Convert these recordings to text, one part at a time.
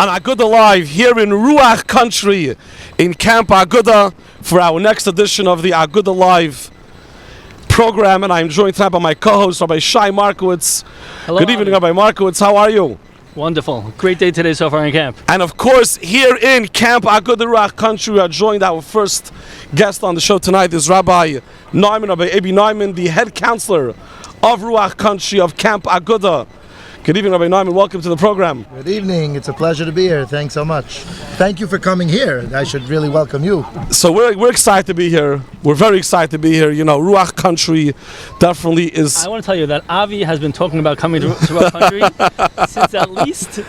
on Agudah Live here in Ruach Country in Camp Agudah for our next edition of the Agudah Live program, and I'm joined tonight by my co-host Rabbi Shai Markowitz. Hello, Good evening, Rabbi Markowitz. How are you? Wonderful. Great day today so far in camp. And of course, here in Camp Agudah Ruach Country, we are joined. Our first guest on the show tonight is Rabbi Neiman, Rabbi Neiman, the head counselor of Ruach Country of Camp Agudah. Good evening, Rabbi Neiman. Welcome to the program. Good evening. It's a pleasure to be here. Thanks so much. Thank you for coming here. I should really welcome you. So we're excited to be here. We're very excited to be here. You know, Ruach Country definitely is. I want to tell you that Avi has been talking about coming to Ruach Country since at least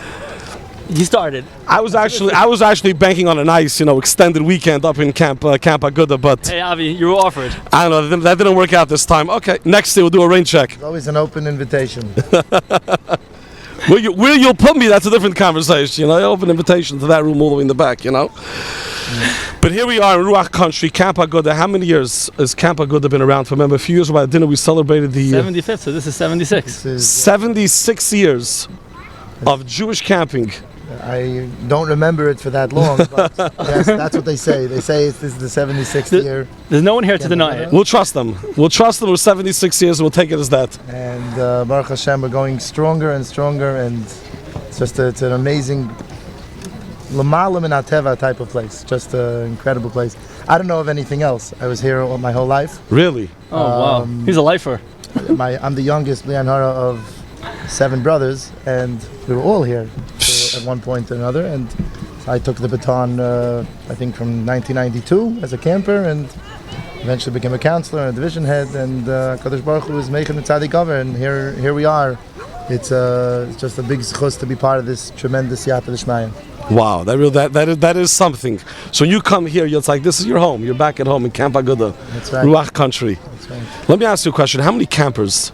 he started. I was actually banking on a nice, extended weekend up in Camp Agudah, but Hey Avi, you were offered. I don't know, that didn't work out this time. Okay, next year we'll do a rain check. It's always an open invitation. Where you'll put me, that's a different conversation. Open invitation to that room all the way in the back. But here we are in Ruach Country, Camp Agudah. How many years has Camp Agudah been around? Remember, a few years ago at dinner we celebrated the 75th, so this is 76. 76 years of Jewish camping. I don't remember it for that long, but yes, that's what they say. They say this is the 76th year. There's no one here to deny it. We'll trust them. We'll trust them with 76 years and we'll take it as that. And Baruch Hashem, we're going stronger and stronger, and it's an amazing L'malam in Ateva type of place. Just an incredible place. I don't know of anything else. I was here all my whole life. Really? Oh wow, he's a lifer. I'm the youngest Lian Hara of 7 brothers, and we were all here at one point or another, and I took the baton I think from 1992 as a camper, and eventually became a counselor and a division head, and Kadosh Baruch Hu was making the tzaddik over, and here we are. It's just a big zchus to be part of this tremendous Yata D'Shmaya. Wow, that is something. So when you come here, it's like this is your home. You're back at home in Camp Agudah, That's right. Ruach Country. That's right. Let me ask you a question. How many campers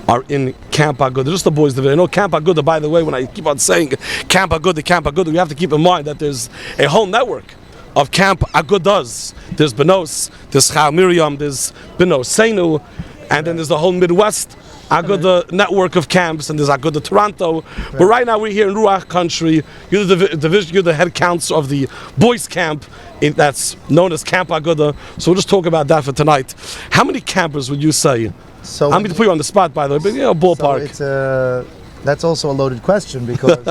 are in Camp Agudah? Just the boys division. I know Camp Agudah, by the way, when I keep on saying Camp Agudah, we have to keep in mind that there's a whole network of Camp Agudahs. There's Benos, there's Chal Miriam, there's Benos Seinu, and then there's the whole Midwest Agudah network of camps, and there's Agudah Toronto. Right. But right now we're here in Ruach Country. You're the head counselor of the boys camp that's known as Camp Agudah. So we'll just talk about that for tonight. How many campers would you say? So I'm going to put you on the spot, by the way, but ballpark. So that's also a loaded question, because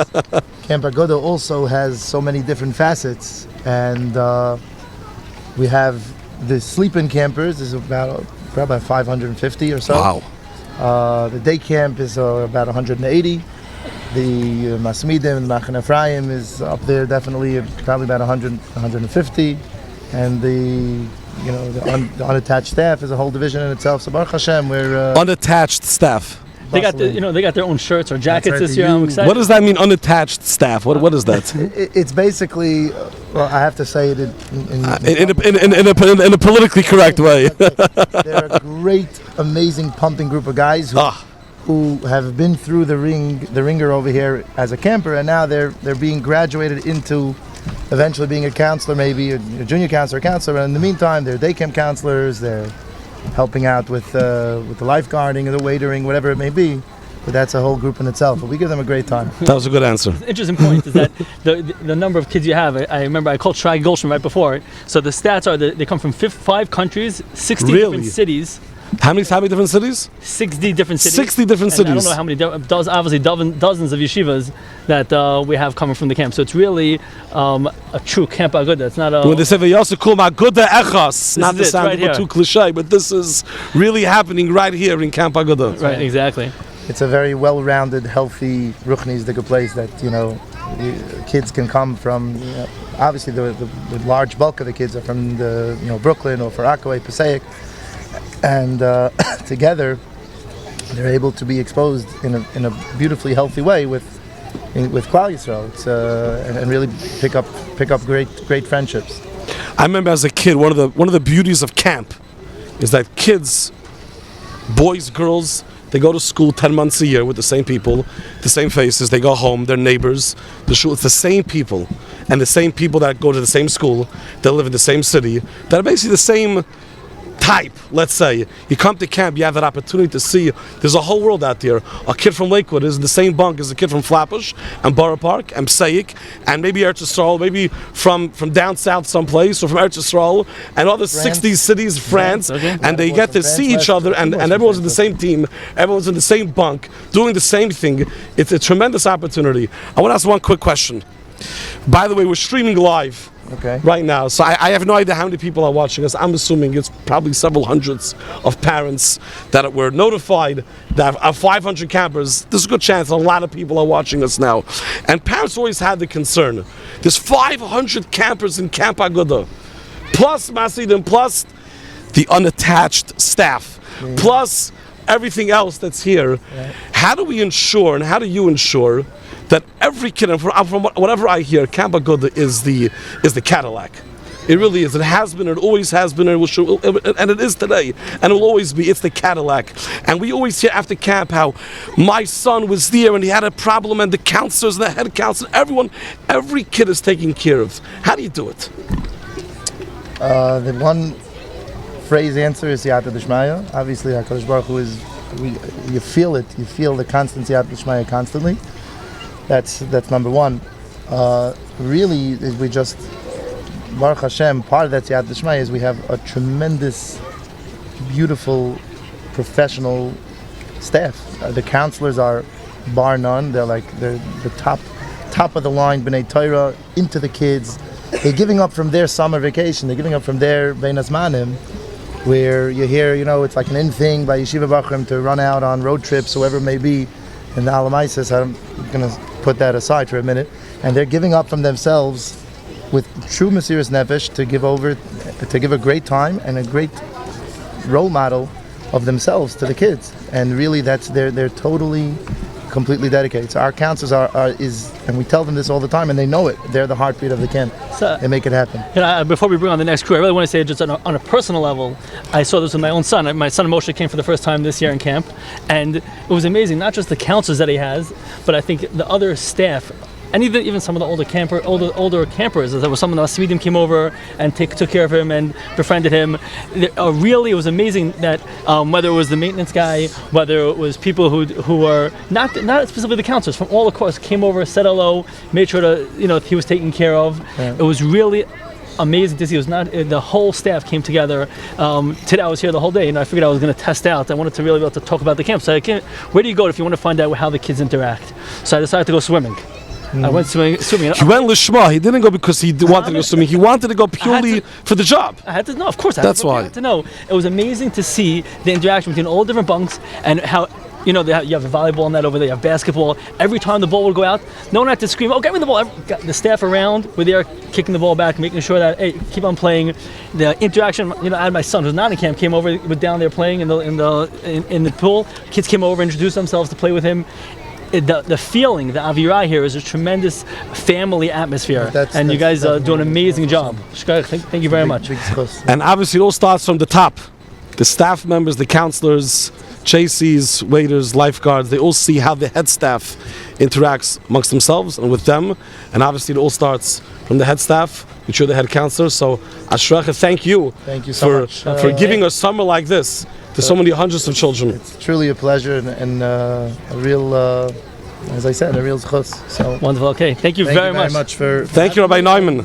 Camp Agudah also has so many different facets, and we have the sleep-in campers is probably 550 or so. Wow. The day camp is about 180. The Masmidim and Machan Ephraim is up there, definitely probably about 100, 150, and the unattached staff is a whole division in itself. So Baruch Hashem, we're unattached staff. They got they got their own shirts or jackets this year. I'm excited. What does that mean, unattached staff? What is that? It's basically, well, I have to say it in a politically correct way. They're a great, amazing, pumping group of guys who have been through the ringer over here as a camper, and now they're being graduated into eventually being a counselor, maybe a junior counselor, and in the meantime, they're day camp counselors. They're helping out with the lifeguarding or the waitering, whatever it may be. But that's a whole group in itself. But we give them a great time. That was a good answer. The interesting point is that the number of kids you have. I remember I called Shai Golshman right before. So the stats are that they come from 5 countries, 60 different cities. How many different cities? 60 different cities. 60 different cities. I don't know how many, obviously dozens of yeshivas that we have coming from the camp. So it's really a true Camp Agudah. It's not a... When they say V'yasikum Agudah Echas, not to sound right too cliche, but this is really happening right here in Camp Agudah. Right, exactly. It's a very well-rounded, healthy, ruchnistic place that, kids can come from. Obviously, the large bulk of the kids are from Brooklyn or for Akaway, Passaic. And together, they're able to be exposed in a beautifully healthy way with Klal Yisrael, and really pick up great friendships. I remember as a kid, one of the beauties of camp is that kids, boys, girls, they go to school 10 months a year with the same people, the same faces. They go home, they're neighbors. It's the same people, and the same people that go to the same school, that live in the same city, that are basically the same type, let's say, you come to camp, you have that opportunity to see there's a whole world out there. A kid from Lakewood is in the same bunk as a kid from Flatbush and Borough Park and Passaic and maybe Eretz Yisrael, maybe from down south someplace, or from Eretz Yisrael and other 60 cities, France, and they get to see each other, and everyone's in the same team, everyone's in the same bunk, doing the same thing. It's a tremendous opportunity. I want to ask one quick question. By the way, we're streaming live right now, so I have no idea how many people are watching us. I'm assuming it's probably several hundreds of parents that were notified that of 500 campers. There's a good chance a lot of people are watching us now. And parents always had the concern. There's 500 campers in Camp Agudah, plus Masidim, plus the unattached staff, plus everything else that's here. How do we ensure, and how do you ensure, that every kid, and from whatever I hear, Camp Agudah is the Cadillac. It really is. It has been. It always has been. And it is today. And it will always be. It's the Cadillac. And we always hear after camp how my son was there and he had a problem, and the counselors and the head counselor, every kid is taken care of. How do you do it? The one phrase answer is Siyata D'Shmaya. Obviously, HaKadosh Baruch Hu is. You feel it. You feel the constant Siyata D'Shmaya constantly. That's number one. Really, we just, Baruch Hashem, part of that Siyat D'Shmaya is we have a tremendous, beautiful, professional staff. The counselors are bar none. They're the top of the line, B'nai Torah, into the kids. They're giving up from their summer vacation. They're giving up from their Bein Hazmanim, where you hear, it's like an in thing by Yeshiva Bachrim to run out on road trips, whoever it may be. And the Alma, I'm going to put that aside for a minute, and they're giving up from themselves with true Mesiras Nefesh to give a great time and a great role model of themselves to the kids, and really they're totally, completely dedicated. So our counselors and we tell them this all the time, and they know it. They're the heartbeat of the camp. So, they make it happen. Before we bring on the next crew, I really want to say just on a personal level, I saw this with my own son. My son Moshe came for the first time this year in camp, and it was amazing. Not just the counselors that he has, but I think the other staff. And even some of the older campers, there was some of the Swedes came over and took care of him and befriended him. Really, it was amazing that whether it was the maintenance guy, whether it was people who were not specifically the counselors from all across, came over, said hello, made sure he was taken care of. Yeah. It was really amazing to see. It was the whole staff came together. Today I was here the whole day, and I figured I was going to test out. I wanted to really be able to talk about the camp. So where do you go if you want to find out how the kids interact? So I decided to go swimming. I went swimming. He went lishma. He didn't go because he wanted to go swimming. He wanted to go purely for the job. I had to know. Of course, that's why. I had to know. It was amazing to see the interaction between all different bunks and how. You have a volleyball net over there, you have basketball. Every time the ball would go out, no one had to scream, "Oh, get me the ball!" The staff around were there kicking the ball back, making sure that, hey, keep on playing. The interaction, I had my son who's not in camp, came over, was down there playing in the pool. Kids came over, introduced themselves to play with him. The feeling, the avirah here is a tremendous family atmosphere, and you guys do an amazing job. Thank you very much. And obviously it all starts from the top. The staff members, the counselors, JCs, waiters, lifeguards, they all see how the head staff interacts amongst themselves and with them, and obviously it all starts from the head staff, which you're the head counselor. So Ashracha, thank you so much for giving a summer like this to so many hundreds of children. It's truly a pleasure and a real, as I said, a real zchus. So wonderful. Okay, thank you very much for thank you, Rabbi Neiman.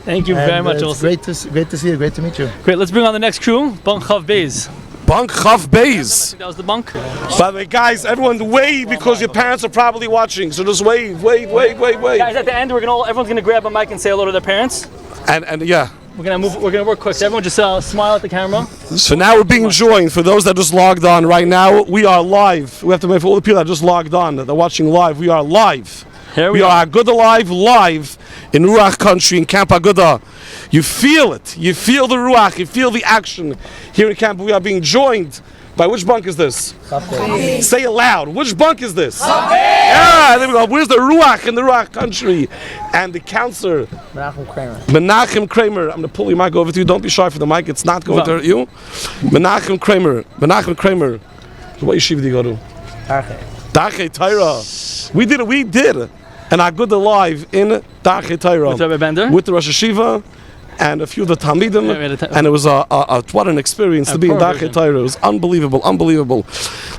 Thank you very much. It's great to see you. Great to meet you. Great. Let's bring on the next crew. Bunk, Chof, Beis. Bunk, Chof, Beis. That was the bunk. By the way, guys, everyone wave because your parents are probably watching. So just wave. Guys, at the end, everyone's gonna grab a mic and say hello to their parents. And yeah. We're gonna work quick. So everyone just smile at the camera. So now we're being joined. For those that just logged on right now, we are live. We have to wait for all the people that just logged on, that are watching live. We are live. Here we are Agudah live in Ruach country in Camp Agudah. You feel it. You feel the Ruach. You feel the action here in Camp. We are being joined by which bunk is this? Say it loud. Which bunk is this? Yeah, there we go. Where's the Ruach in the Ruach country? And the counselor, Menachem Kramer. I'm going to pull your mic over to you. Don't be shy for the mic. It's not going to hurt you. Menachem Kramer. What yeshiva do you go to? Darchei Torah. We did an Agudah live in Darchei Torah. With Rabbi Bender? With the Rosh Hashiva. and a few of the Talmidim, Yeah, we had a and it was what an experience to be in Torah Dachei version. Torah. It was unbelievable.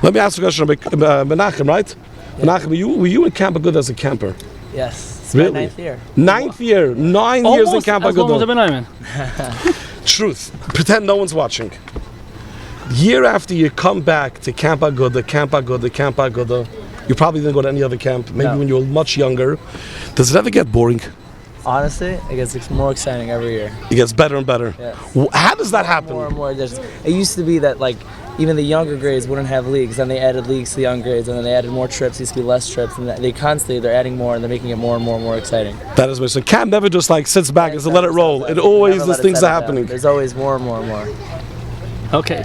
Let me ask you a question, Menachem, right? Menachem, were you in Camp Agudah as a camper? Yes. It's Really? my 9th year. 9th year, 9 years in Almost Camp as long as Rabbi Agudah. Neiman. Truth. Pretend no one's watching. Year after year, come back to Camp Agudah. You probably didn't go to any other camp, maybe No. when you were much younger. Does it ever get boring? Honestly, it gets more exciting every year. It gets better and better. Yes. How does that happen? More and more. It used to be that like even the younger grades wouldn't have leagues, then they added leagues to the young grades, and then they added more trips. Used to be less trips, and they're adding more, and they're making it more and more exciting. That is amazing. So camp never just like sits back and says, let it roll. It always, Never these let it things are settle down. happening. There's always more and more and more. Okay,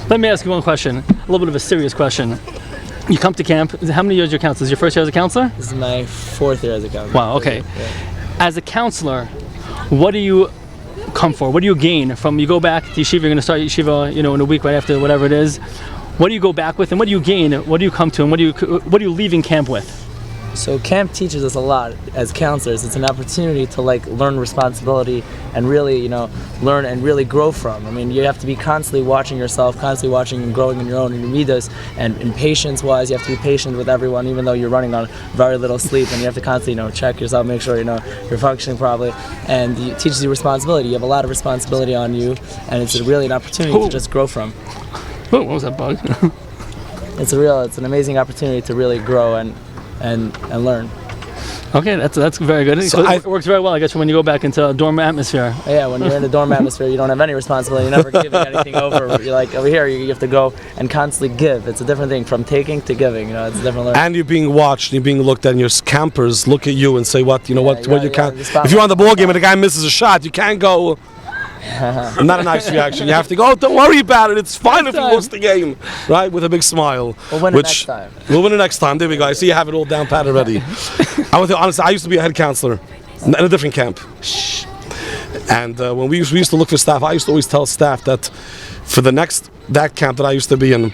let me ask you one question. A little bit of a serious question. You come to camp. How many years your counselor? Is your first year as a counselor? This is my 4th year as a counselor. Wow. Okay. Yeah. As a counselor, what do you come for? What do you gain from? You go back to yeshiva. You're going to start yeshiva, in a week right after whatever it is. What do you go back with, and what do you gain? What do you come to, and what are you leaving camp with? So camp teaches us a lot as counselors. It's an opportunity to learn responsibility and really, learn and really grow from. I mean, you have to be constantly watching yourself, constantly watching and growing in your own midas. And in patience-wise, you have to be patient with everyone, even though you're running on very little sleep, and you have to constantly, check yourself, make sure you're functioning properly. And it teaches you responsibility. You have a lot of responsibility on you, and it's really an opportunity to just grow from. Oh, what was that bug? It's an amazing opportunity to really grow and learn. Okay, that's very good. So It works very well, I guess, when you go back into a dorm atmosphere. Yeah, when you're in the dorm atmosphere, you don't have any responsibility. You're never giving anything over. You're like over here, you have to go and constantly give. It's a different thing from taking to giving. It's a different learning. And you're being watched, you're being looked at, and your campers look at you and say, what you can't. If you're on the ball game and the guy misses a shot, you can't go. Not a nice reaction. You have to go, oh, don't worry about it. It's fine if you lost the game. Right? With a big smile. We'll win it next time. We'll win it next time. There we go. I see you have it all down pat already. Honestly, I used to be a head counselor in a different camp. And when we used to look for staff, I used to always tell staff that for that camp that I used to be in,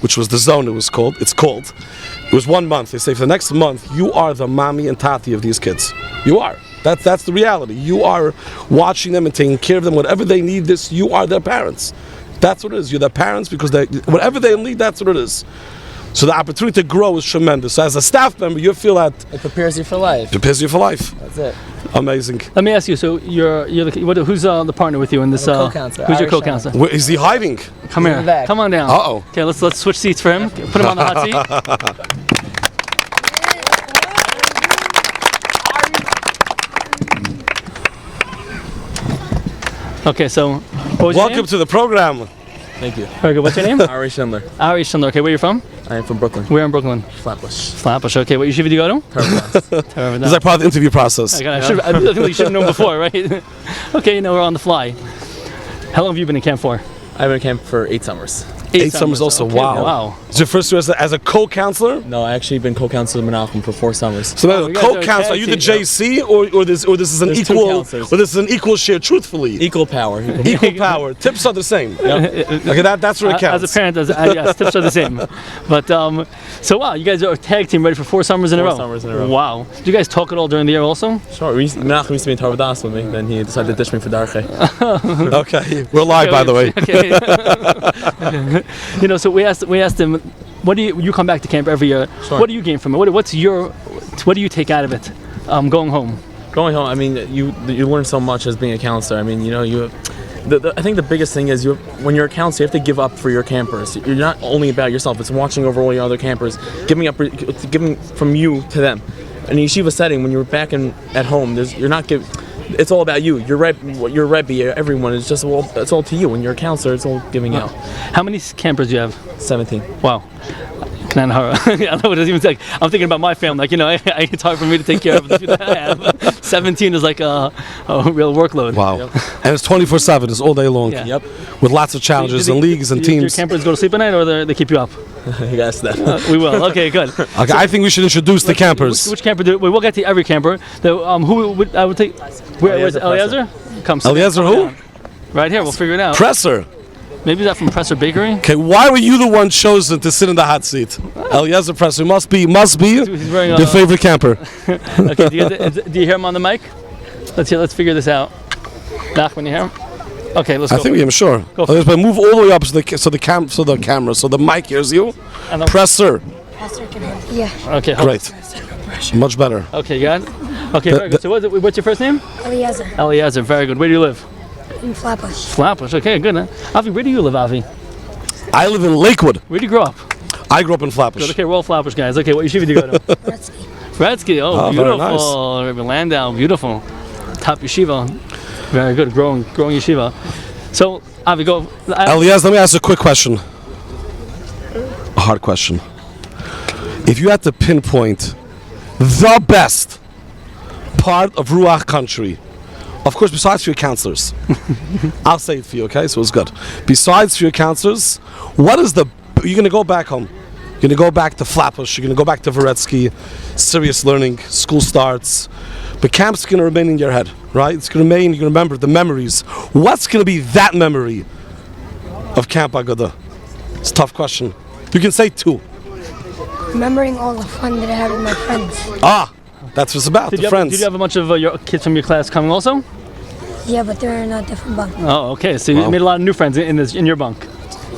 which was the zone it was called, it was 1 month. They say for the next month, you are the mommy and tati of these kids. You are. That's the reality. You are watching them and taking care of them. Whatever they need, you are their parents. That's what it is. You're their parents because whatever they need, that's what it is. So the opportunity to grow is tremendous. So as a staff member, you feel that It prepares you for life. prepares you for life. That's it. Amazing. Let me ask you. So who's the partner with you in this? I'm a co-counselor, Who's your Irish co-counselor? Where is he hiding? Come in here. the back. Come on down. Uh-oh. Okay, let's switch seats for him. Put him on the hot seat. Okay, so what was your Welcome name? to the program. Thank you. Very good. What's your name? Ari Schindler. Ari Schindler. Okay, where you from? I am from Brooklyn. We're in Brooklyn. Flatbush. Flatbush. Okay, what yeshiva do you go to? Terrible. This is like part of the interview process. I think we should have known before, right? Okay, we're on the fly. How long have you been in camp for? I've been in camp for 8 summers. 8 summers also. Okay, Wow. Wow. Is your first year as a co-counselor? No, I actually been co-counselor with Menachem for 4 summers. So now, you guys are a co-counselor, are you the tag JC or this is an There's 2 equal counselors. or this is an equal share? Truthfully, Equal power. equal power. Tips are the same. Okay, that's where it counts. As a parent, yes, tips are the same. But so wow, you guys are a tag team ready for 4 summers in a 4 row. summers in a row. Wow. Do you guys talk at all during the year also? Sure. Menachem used to be in Torah Das with me, then he decided to ditch me for Darche. Okay, we're live by the way. Okay. So we asked him, what do you come back to camp every year? Sure. What do you gain from it? What do you take out of it? Going home. Going home, I mean, you learn so much as being a counselor. I mean, I think the biggest thing is when you're a counselor, you have to give up for your campers. You're not only about yourself; it's watching over all your other campers, giving from you to them. In a yeshiva setting, when you're back at home, you're not giving. It's all about you. Your Rebbe, everyone is just it's all to you. When you're a counselor, it's all giving out. How many campers do you have? 17. Wow. I know what it even like. I'm thinking about my family. It's hard for me to take care of the few that I have. 17 is like a real workload. Wow. And it's 24/7. It's all day long. Yeah. Yep. With lots of challenges and leagues and Do your teams. campers go to sleep at night, or they keep you up? I guess that. We will. Okay, good. Okay, I think we should introduce the campers. Which camper we'll get to every camper. I would take. Where's Eliezer Eliezer? Come. sit Eliezer down. who? Right here. We'll figure it out. Presser. Maybe is that from Presser Bakery? Okay, why were you the one chosen to sit in the hot seat? Eliezer Presser must be He's wearing your favorite camper. Okay. Do you hear him on the mic? Let's figure this out. Nachman, you hear him? Okay, let's go. I think I'm sure. Go for it. But move all the way up so the camera, so the mic hears you. And then- Press sir. Yeah. Okay, hold- Great. Much better. Okay, you got it? Okay, very good. So what's your first name? Eliezer Eliezer, very good. Where do you live? in Flatbush. Flatbush, okay, good. Huh? Avi, where do you live, Avi? I live in Lakewood. Where do you grow up? I grew up in Flatbush. Good, okay, we're all Flatbush guys. Okay, what yeshiva do you go to? Gretzky. Gretzky, Oh, beautiful. very nice. Rabbi Landau, beautiful. Top yeshiva. Very good, growing yeshiva. So, Avi, go. Elias, let me ask a quick question. A hard question. If you had to pinpoint the best part of Ruach country, of course, besides for your counselors, I'll say it for you, okay? So it's good. Besides for your counselors, what is the? You're gonna go back home. You're gonna go back to Flatbush. You're gonna go back to Voretsky. Serious learning. School starts. But camp's gonna remain in your head, right? It's gonna remain. You're gonna remember the memories. What's gonna be that memory of Camp Agudah? It's a tough question. You can say two. Remembering all the fun that I had with my friends. Ah, that's what it's about. Did The you friends. have a bunch of your kids from your class coming also? Yeah, but they're in a different bunk. Oh, okay. So you Wow. made a lot of new friends in your bunk.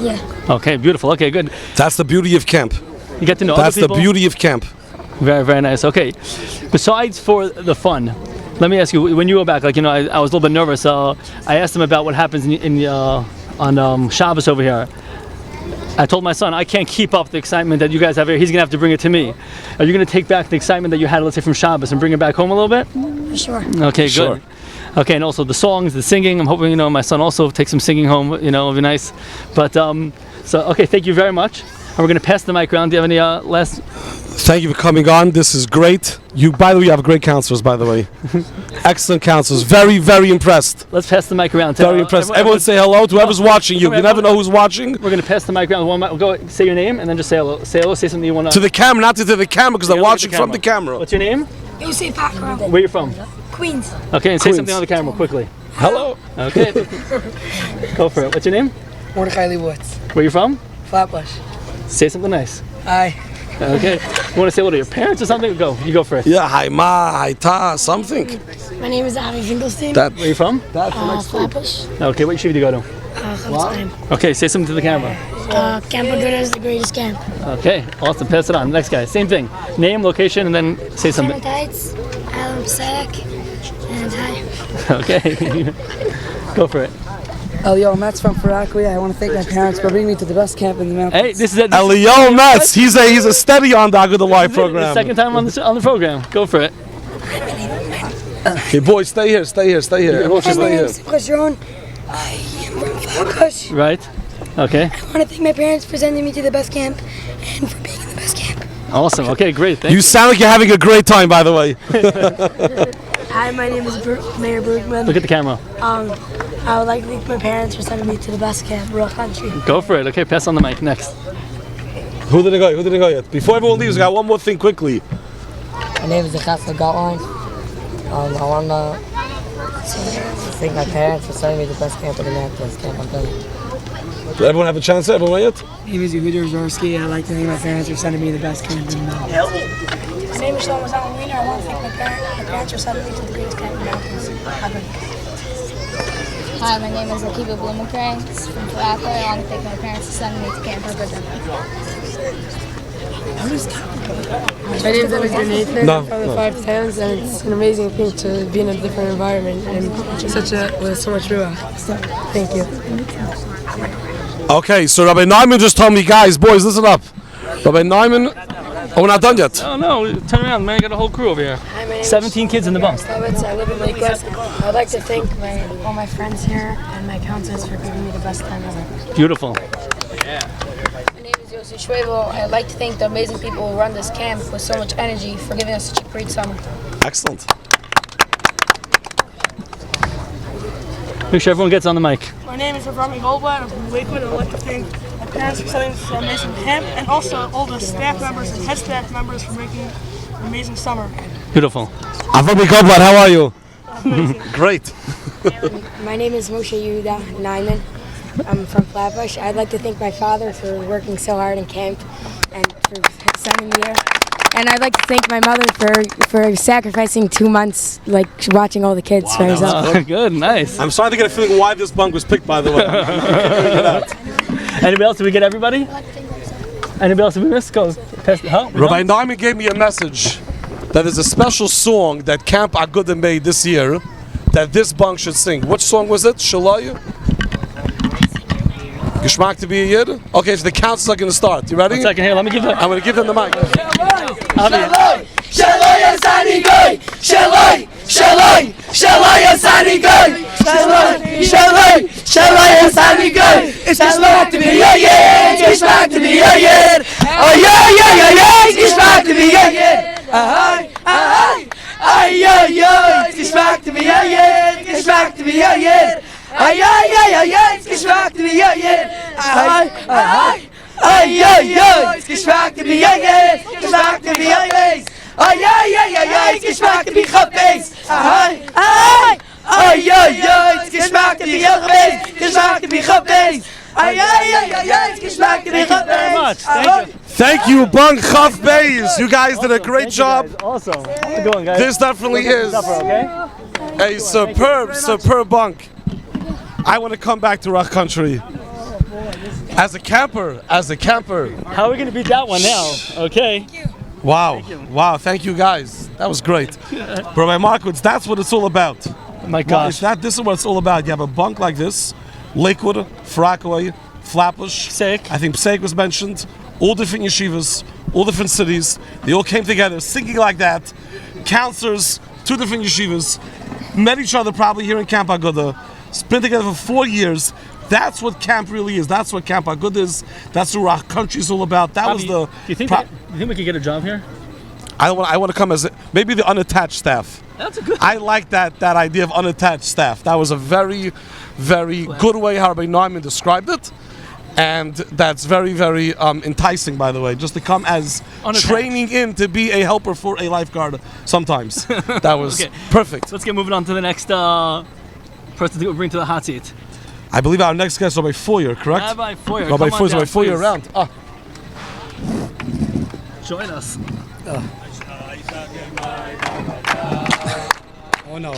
Yeah. Okay, beautiful. Okay, good. That's the beauty of camp. You get to know That's other the people. beauty of camp. Very, very nice. Okay. Besides for the fun, let me ask you, when you go back, like, I was a little bit nervous. I asked him about what happens on Shabbos over here. I told my son, I can't keep up the excitement that you guys have here. He's going to have to bring it to me. Are you going to take back the excitement that you had, let's say, from Shabbos and bring it back home a little bit? For sure. Okay, Sure. good. Okay, and also the songs, the singing. I'm hoping, my son also takes some singing home, it'll be nice. But, okay, thank you very much. And we're going to pass the mic around. Do you have any last? Thank you for coming on. This is great. You, by the way, you have great counselors, by the way. Excellent counselors. Very, very impressed. Let's pass the mic around. Very impressed. Everyone say hello to whoever's watching you. You never know who's watching. We're going to pass the mic around. We'll go say your name and then just say hello. Say hello, say something you want To the camera, not to the camera, because they're watching from the camera. What's your name? You say background. Where you from? Queens. Okay, and say Queens. something on the camera quickly. Hello. Okay. Go for it. What's your name? Mordechai Leibowitz, Where you from? Flatbush. Say something nice. Hi. Okay. You want to say what to your parents or something? Go. You go first. Yeah, hi ma, hi ta, something. My name is Avi Finkelstein. That. Where you from? Flatbush. Okay. What yeshiva do you go to? Chaim. Okay. Say something to the camera. Camp Agudah is the greatest camp. Okay. Awesome. Pass it on. Next guy. Same thing. Name, location, and then say something. Tights, Alan Pasak, and hi. Okay. Go for it. Elio Metz from Farakwe. I want to thank my parents for bringing me to the best camp in the mountains. Hey, this is it. Elio Metz. He's a steady on the Agudah Live The program. second time on the program. Go for it. Okay, boys, stay here. Everyone should stay here. Simcha. I am from Flatbush. Right. Okay. I want to thank my parents for sending me to the best camp and for being in the best camp. Awesome. Okay. Great. Thank You sound like you're having a great time, by the way. Hi, my name is Mayor Bergman. Look at the camera. I would like to thank my parents for sending me to the best camp, Rural Country. Go for it. Okay. Pass on the mic. Next. Who didn't go yet? Before everyone leaves, I got one more thing quickly. My name is Agudah Gottline. I want to thank my parents for sending me to the best camp in the mountains, Camp Agudah. Did everyone have a chance? Everyone yet? My name is Yehuda Zorski. I'd like to thank my parents for sending me to the best camp in the mountains. My name is Shlomo Zalman. I want to thank my parents for sending me to the greatest camp in the mountains. Hi, my name is Akiva Blumenkranz from Farakwe. I want to thank my parents for sending me to Camp Agudah. My name is Agudah Nathan. No, I'm from the no. Five Towns, and it's an amazing thing to be in a different environment and with so much ruach. Thank you. Okay, so Rabbi Neiman just told me, guys, boys, listen up. Rabbi Neiman, we're not done yet. Oh no! Turn around, man. I got a whole crew over here. Hi, my name 17 kids in the bunk. is I live in Lakewood. I'd like to thank all my friends here and my counselors for giving me the best time ever. Beautiful. My name is Yossi Schwebel. I'd like to thank the amazing people who run this camp with so much energy for giving us such a great summer. Excellent. Make sure everyone gets on the mic. My name is Rami Goldblatt. I'm from Lakewood. I'd like to thank my parents for sending us to an amazing camp, and also all the staff members and head staff members for making an amazing summer. Beautiful. Avami Goldblatt, how are you? Great. My name is Moshe Yehuda Neiman. I'm from Flatbush. I'd like to thank my father for working so hard in camp and for sending me here. And I'd like to thank my mother for sacrificing 2 months, like watching all the kids for herself. Good, nice. I'm starting to get a feeling why this bunk was picked, by the way. Anybody else? Did we get everybody? Anybody else? Did we miss? Go. Rabbi Neiman gave me a message that there's a special song that Camp Agudah made this year that this bunk should sing. Which song was it? Shalai? Geschmack to be a Yid? Okay, so the councils are going to start. You ready? 1 second here. Let me give them. I'm going to give them the mic. Shaloi, Shaloi Asani Goy, Shaloi, Shaloi, Shaloi Asani Goy, Shaloi, Shaloi, Shaloi Asani Goy. It's geschmack to be a Yid, geschmack to be a Yid. Oh yeah, it's geschmack to be a Yid. Ay, ay, ay, ay, ay, it's geschmack to be a Yid, geschmack to be a Yid. Ay, ay, ay, ay, it's geschmack to be a Yid. Ay, ay. Ay, ay, ay, it's geschmack to be a Yid, geschmack to be a Yid. Ay, ay, ay, ay, it's geschmack to be Chof. Ay, ay, ay, ay, it's geschmack to be a Yid, geschmack to be Chof. Ay, ay, ay, ay, it's geschmack to be Chof. Very much. Thank you. Thank you, Bunk Chof Beis. You guys did a great job. Awesome. How's it going, guys? This definitely is a superb bunk. I want to come back to Rock Country. As a camper. How are we going to beat that one now? Okay. Wow, thank you guys. That was great. Rabbi Markowitz, that's what it's all about. Oh my gosh. This is what it's all about. You have a bunk like this, Lakewood, Farakaway, Flatbush. Pseik. I think Pseik was mentioned. All different yeshivas, all different cities. They all came together singing like that. Counselors, 2 different yeshivas, met each other probably here in Camp Agudah. Been together for 4 years. That's what camp really is. That's what Camp Agudah is. That's what Rock Country is all about. That was the. Do you think we could get a job here? I want to come as maybe the unattached staff. That's a good. I like that idea of unattached staff. That was a very, very good way how Rabbi Neiman described it, and that's very, very enticing. By the way, just to come as unattached. Training in to be a helper for a lifeguard. Sometimes that was perfect. Let's get moving on to the next person to bring to the hot seat. I believe our next guest is Rabbi Feuer, correct? Rabbi Feuer. Rabbi Feuer around. Join us. Oh no.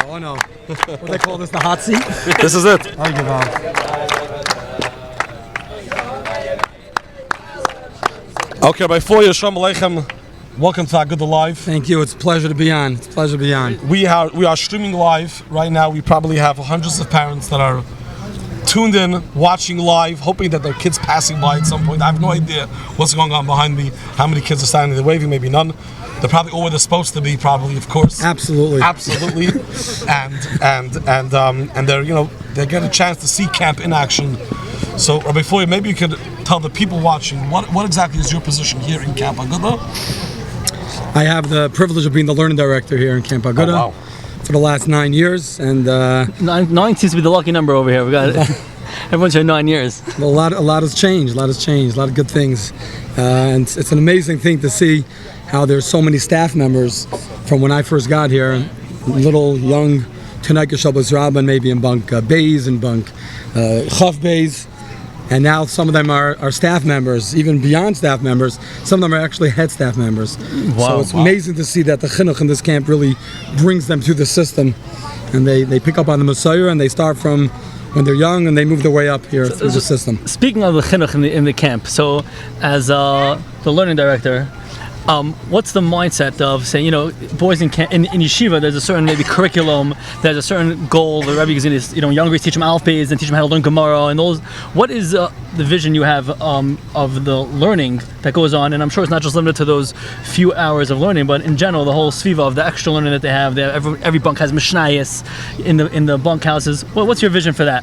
What do they call this, the hot seat? This is it. Okay, Rabbi Feuer, Shalom Aleichem. Welcome to Agudah Live. Thank you. It's a pleasure to be on. We are streaming live right now. We probably have hundreds of parents that are tuned in, watching live, hoping that their kids passing by at some point. I have no idea what's going on behind me. How many kids are standing there waving? Maybe none. They're probably all where they're supposed to be. Probably, of course. Absolutely. and they get a chance to see camp in action. So, Rabbi Feuer, maybe you could tell the people watching what exactly is your position here in Camp Agudah? I have the privilege of being the learning director here in Camp Agudah for the last 9 years, and 9 seems to be the lucky number over here. We got everyone's here 9 years. A lot has changed. A lot of good things, and it's an amazing thing to see how there's so many staff members from when I first got here. Little young Tanaka Shabbos Rabban, maybe in Bunk, Beis in Bunk, Chof Beis. And now some of them are staff members, even beyond staff members. Some of them are actually head staff members. So it's amazing to see that the chinuch in this camp really brings them through the system. And they pick up on the Messiah, and they start from when they're young, and they move their way up here through the system. Speaking of the chinuch in the camp, so as the learning director, what's the mindset of saying, boys in yeshiva, there's a certain maybe curriculum, there's a certain goal, the Rebbe is going to, youngers teach them alphabets and teach them how to learn Gemara and those. What is the vision you have of the learning that goes on? And I'm sure it's not just limited to those few hours of learning, but in general, the whole sviva of the extra learning that they have. Every bunk has mishnayos in the bunk houses. What's your vision for that?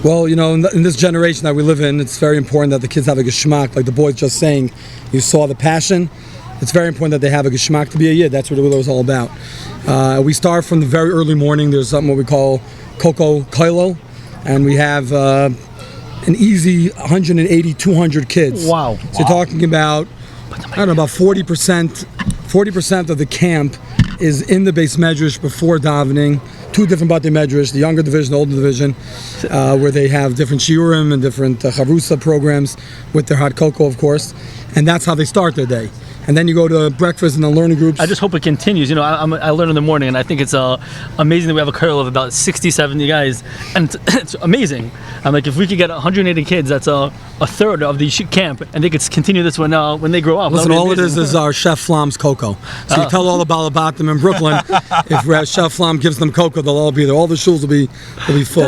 Well, in this generation that we live in, it's very important that the kids have a geschmack, like the boys just saying. You saw the passion. It's very important that they have a geschmack to be a yid. That's what it was all about. We start from the very early morning. There's something what we call Koko Kailo, and we have an easy 180, 200 kids. Wow. So you're talking about, about 40% of the camp is in the Beis Medrash before davening. 2 different Batei Medrash, the younger division, the older division, where they have different shiurim and different chavrusa programs with their hot cocoa, of course. And that's how they start their day. and then you go to breakfast and then learning groups. I just hope it continues. You know, I learn in the morning, and I think it's amazing that we have a curl of about 60, 70 guys, and it's amazing. I'm like, if we could get 180 kids, that's a third of the camp, and they could continue this when they grow up. Listen, all it is our Chef Flam's cocoa. So you tell all about them in Brooklyn. If Chef Flam gives them cocoa, they'll all be there. All the shuls will be full.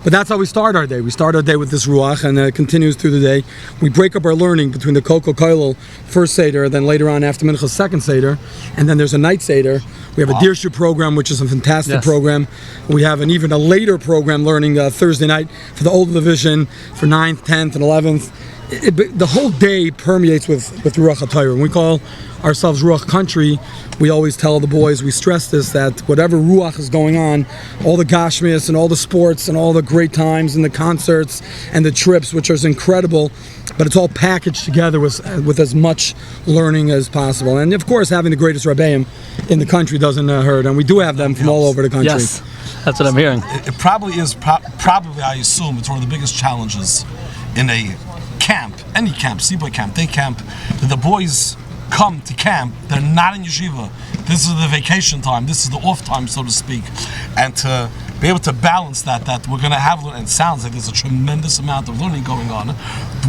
But that's how we start our day. We start our day with this ruach, and it continues through the day. We break up our learning between the Koko Koilel first Seder, then later on after Mincha second Seder, and then there's a night Seder. We have a Dirshu program, which is a fantastic program. We have even a later program learning Thursday night for the older division for 9th, 10th, and 11th. The whole day permeates with Ruach HaTorah. When we call ourselves Ruach Country, we always tell the boys, we stress this, that whatever Ruach is going on, all the Gashmias and all the sports and all the great times and the concerts and the trips, which is incredible, but it's all packaged together with as much learning as possible. And of course, having the greatest Rebbeim in the country doesn't hurt, and we do have them from all over the country. Yes, that's what I'm hearing. It probably is, probably I assume, it's one of the biggest challenges in a camp, any camp, Seaboy camp, day camp, that the boys come to camp, they're not in yeshiva. This is the vacation time, this is the off time, so to speak. And to be able to balance that we're going to have, and it sounds like there's a tremendous amount of learning going on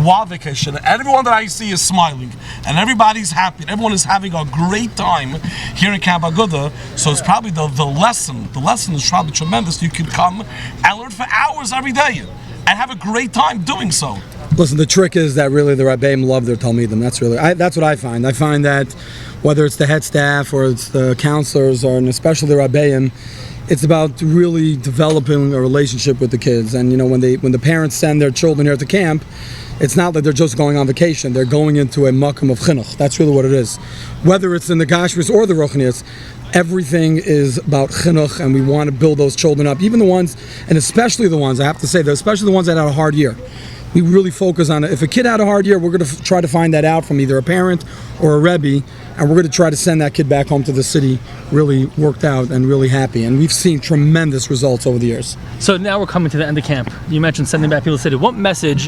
while vacation. And everyone that I see is smiling, and everybody's happy, and everyone is having a great time here in Camp Agudah. So it's probably the lesson is probably tremendous. You can come and learn for hours every day and have a great time doing so. Listen, the trick is that really the Rabbeim love their Talmidim. That's what I find. I find that whether it's the head staff or it's the counselors or and especially the Rabbeim, it's about really developing a relationship with the kids. And you know, when the parents send their children here to camp, it's not that they're just going on vacation. They're going into a makom of chinuch. That's really what it is. Whether it's in the Gashmis or the Ruchnias, everything is about chinuch, and we want to build those children up. Even the ones, and especially the ones, I have to say, especially the ones that had a hard year. We really focus on it. If a kid had a hard year, we're going to try to find that out from either a parent or a Rebbe, and we're going to try to send that kid back home to the city really worked out and really happy. And we've seen tremendous results over the years. So now we're coming to the end of camp. You mentioned sending back people to the city. What message,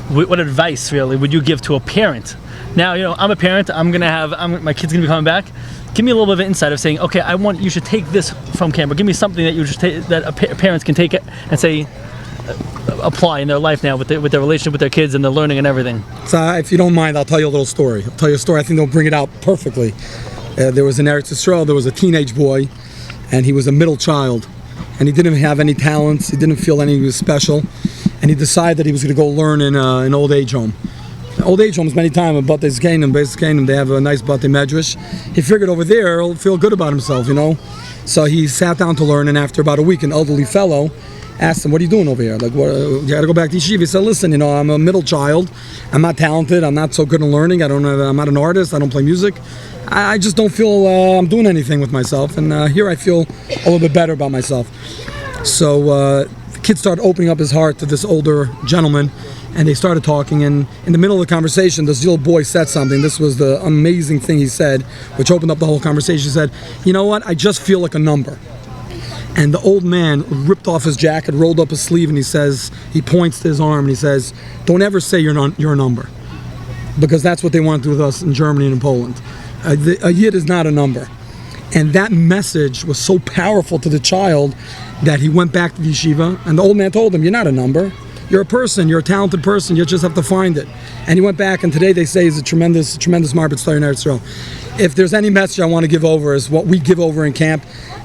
what advice really would you give to a parent? Now, you know, I'm a parent. My kid's going to be coming back. Give me a little bit of insight of saying, okay, you should take this from camp, or give me something that you should take, that parents can take it and say, apply in their life now with their relationship with their kids and their learning and everything. So if you don't mind, I'll tell you a little story. I think they'll bring it out perfectly. There was in Eretz Yisrael, there was a teenage boy, and he was a middle child, and he didn't have any talents. He didn't feel he was special, and he decided that he was going to go learn in an old age home. Old age homes, many times, but Beis Kainim, they have a nice Batei Medrash. He figured over there he'll feel good about himself, you know. So he sat down to learn, and after about a week, an elderly fellow asked him, "What are you doing over here? Like, you got to go back to yeshiva." He said, "Listen, you know, I'm a middle child. I'm not talented. I'm not so good in learning. I'm not an artist. I don't play music. I just don't feel I'm doing anything with myself. And here I feel a little bit better about myself." So the kid started opening up his heart to this older gentleman, and they started talking. And in the middle of the conversation, this little boy said something. This was the amazing thing he said, which opened up the whole conversation. He said, "You know what? I just feel like a number." And the old man ripped off his jacket, rolled up his sleeve, and he points to his arm and he says, "Don't ever say you're a number," because that's what they want to do with us in Germany and in Poland. A yid is not a number. And that message was so powerful to the child that he went back to the yeshiva, and the old man told him, "You're not a number. You're a person. You're a talented person. You just have to find it." And he went back, and today they say he's a tremendous Marbet Star in Eretz Yisrael. If there's any message I want to give over, is what we give over in camp.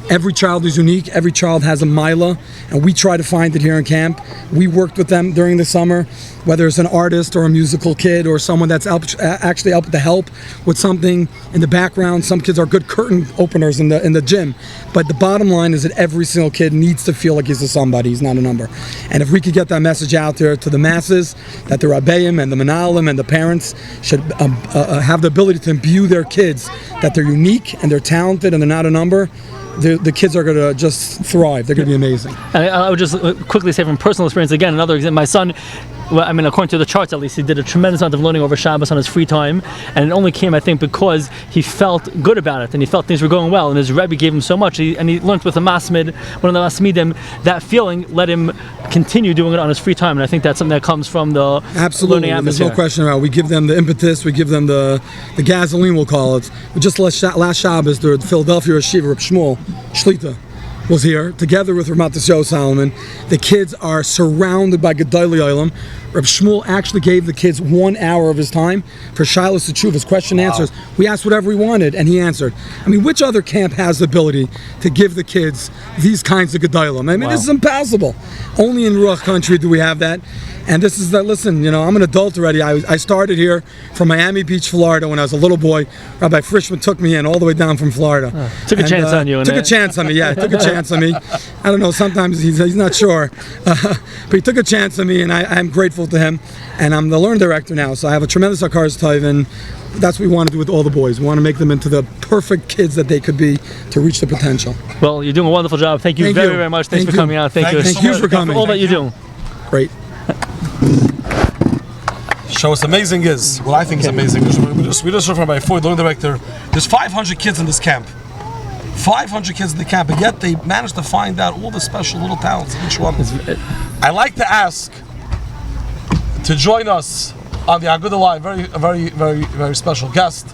Every child is unique. Every child has a mila, and we try to find it here in camp. We worked with them during the summer, whether it's an artist or a musical kid or someone that's actually able to help with something in the background. Some kids are good curtain openers in the gym, but the bottom line is that every single kid needs to feel like he's a somebody. He's not a number. And if we could get that message out there to the masses, that the Rabbeim and the Menalim and the parents should have the ability to imbue their kids that they're unique and they're talented and they're not a number, the kids are going to just thrive. They're going to be amazing. And I would just quickly say from personal experience, again, another example, my son well, I mean, according to the charts at least, he did a tremendous amount of learning over Shabbos on his free time, and it only came, I think, because he felt good about it and he felt things were going well, and his Rebbe gave him so much, and he learned with the Masmid, one of the Masmidim. That feeling let him continue doing it on his free time, and I think that's something that comes from the Absolutely, learning there's atmosphere. no question about it. We give them the impetus, we give them the gasoline, we'll call it. Just last Shabbos, the Philadelphia Yeshiva, Reb Shmuel Shlita, was here together with Ramat Solomon. The kids are surrounded by Gedolei Olam. Reb Shmuel actually gave the kids 1 hour of his time for Shilas Teshuvas, question and answers. We asked whatever we wanted, and he answered. I mean, which other camp has the ability to give the kids these kinds of Gedolei Olam? I mean, this is impossible. Only in Ruach country do we have that. And this is that. Listen, you know, I'm an adult already. I started here from Miami Beach, Florida, when I was a little boy. Rabbi Frischman took me in all the way down from Florida. Took a chance on you. Took a chance on me. Yeah, took a chance on me. I don't know. Sometimes he's not sure, but he took a chance on me, and I'm grateful to him. And I'm the learn director now, so I have a tremendous Akar's Tov, and that's what we want to do with all the boys. We want to make them into the perfect kids that they could be to reach the potential. Well, you're doing a wonderful job. Thank you very, very much. Thanks for coming out. Thank you for coming. For all that you do. Great. So what's amazing is, what I think is amazing, is we just heard from Rabbi Feuer, the learning director, there's 500 kids in this camp. 500 kids in the camp, and yet they managed to find out all the special little talents of each one. I like to ask to join us on the Agudah Live, a very special guest,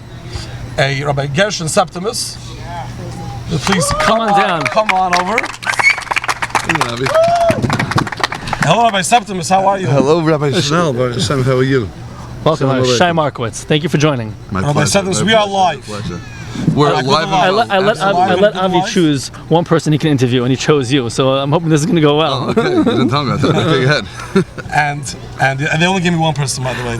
a Rabbi Septimus. Please come on down. Come on over. Hello, Rabbi Septimus. How are you? Hello, Rabbi Chanel. How are you? Welcome, Shai Markowitz. Thank you for joining. Rabbi Septimus, we are live. We're live. I let Avi choose one person he can interview, and he chose you. So I'm hoping this is going to go well. Oh, okay, you didn't tell me about that. Okay, go ahead. and they only gave me one person, by the way.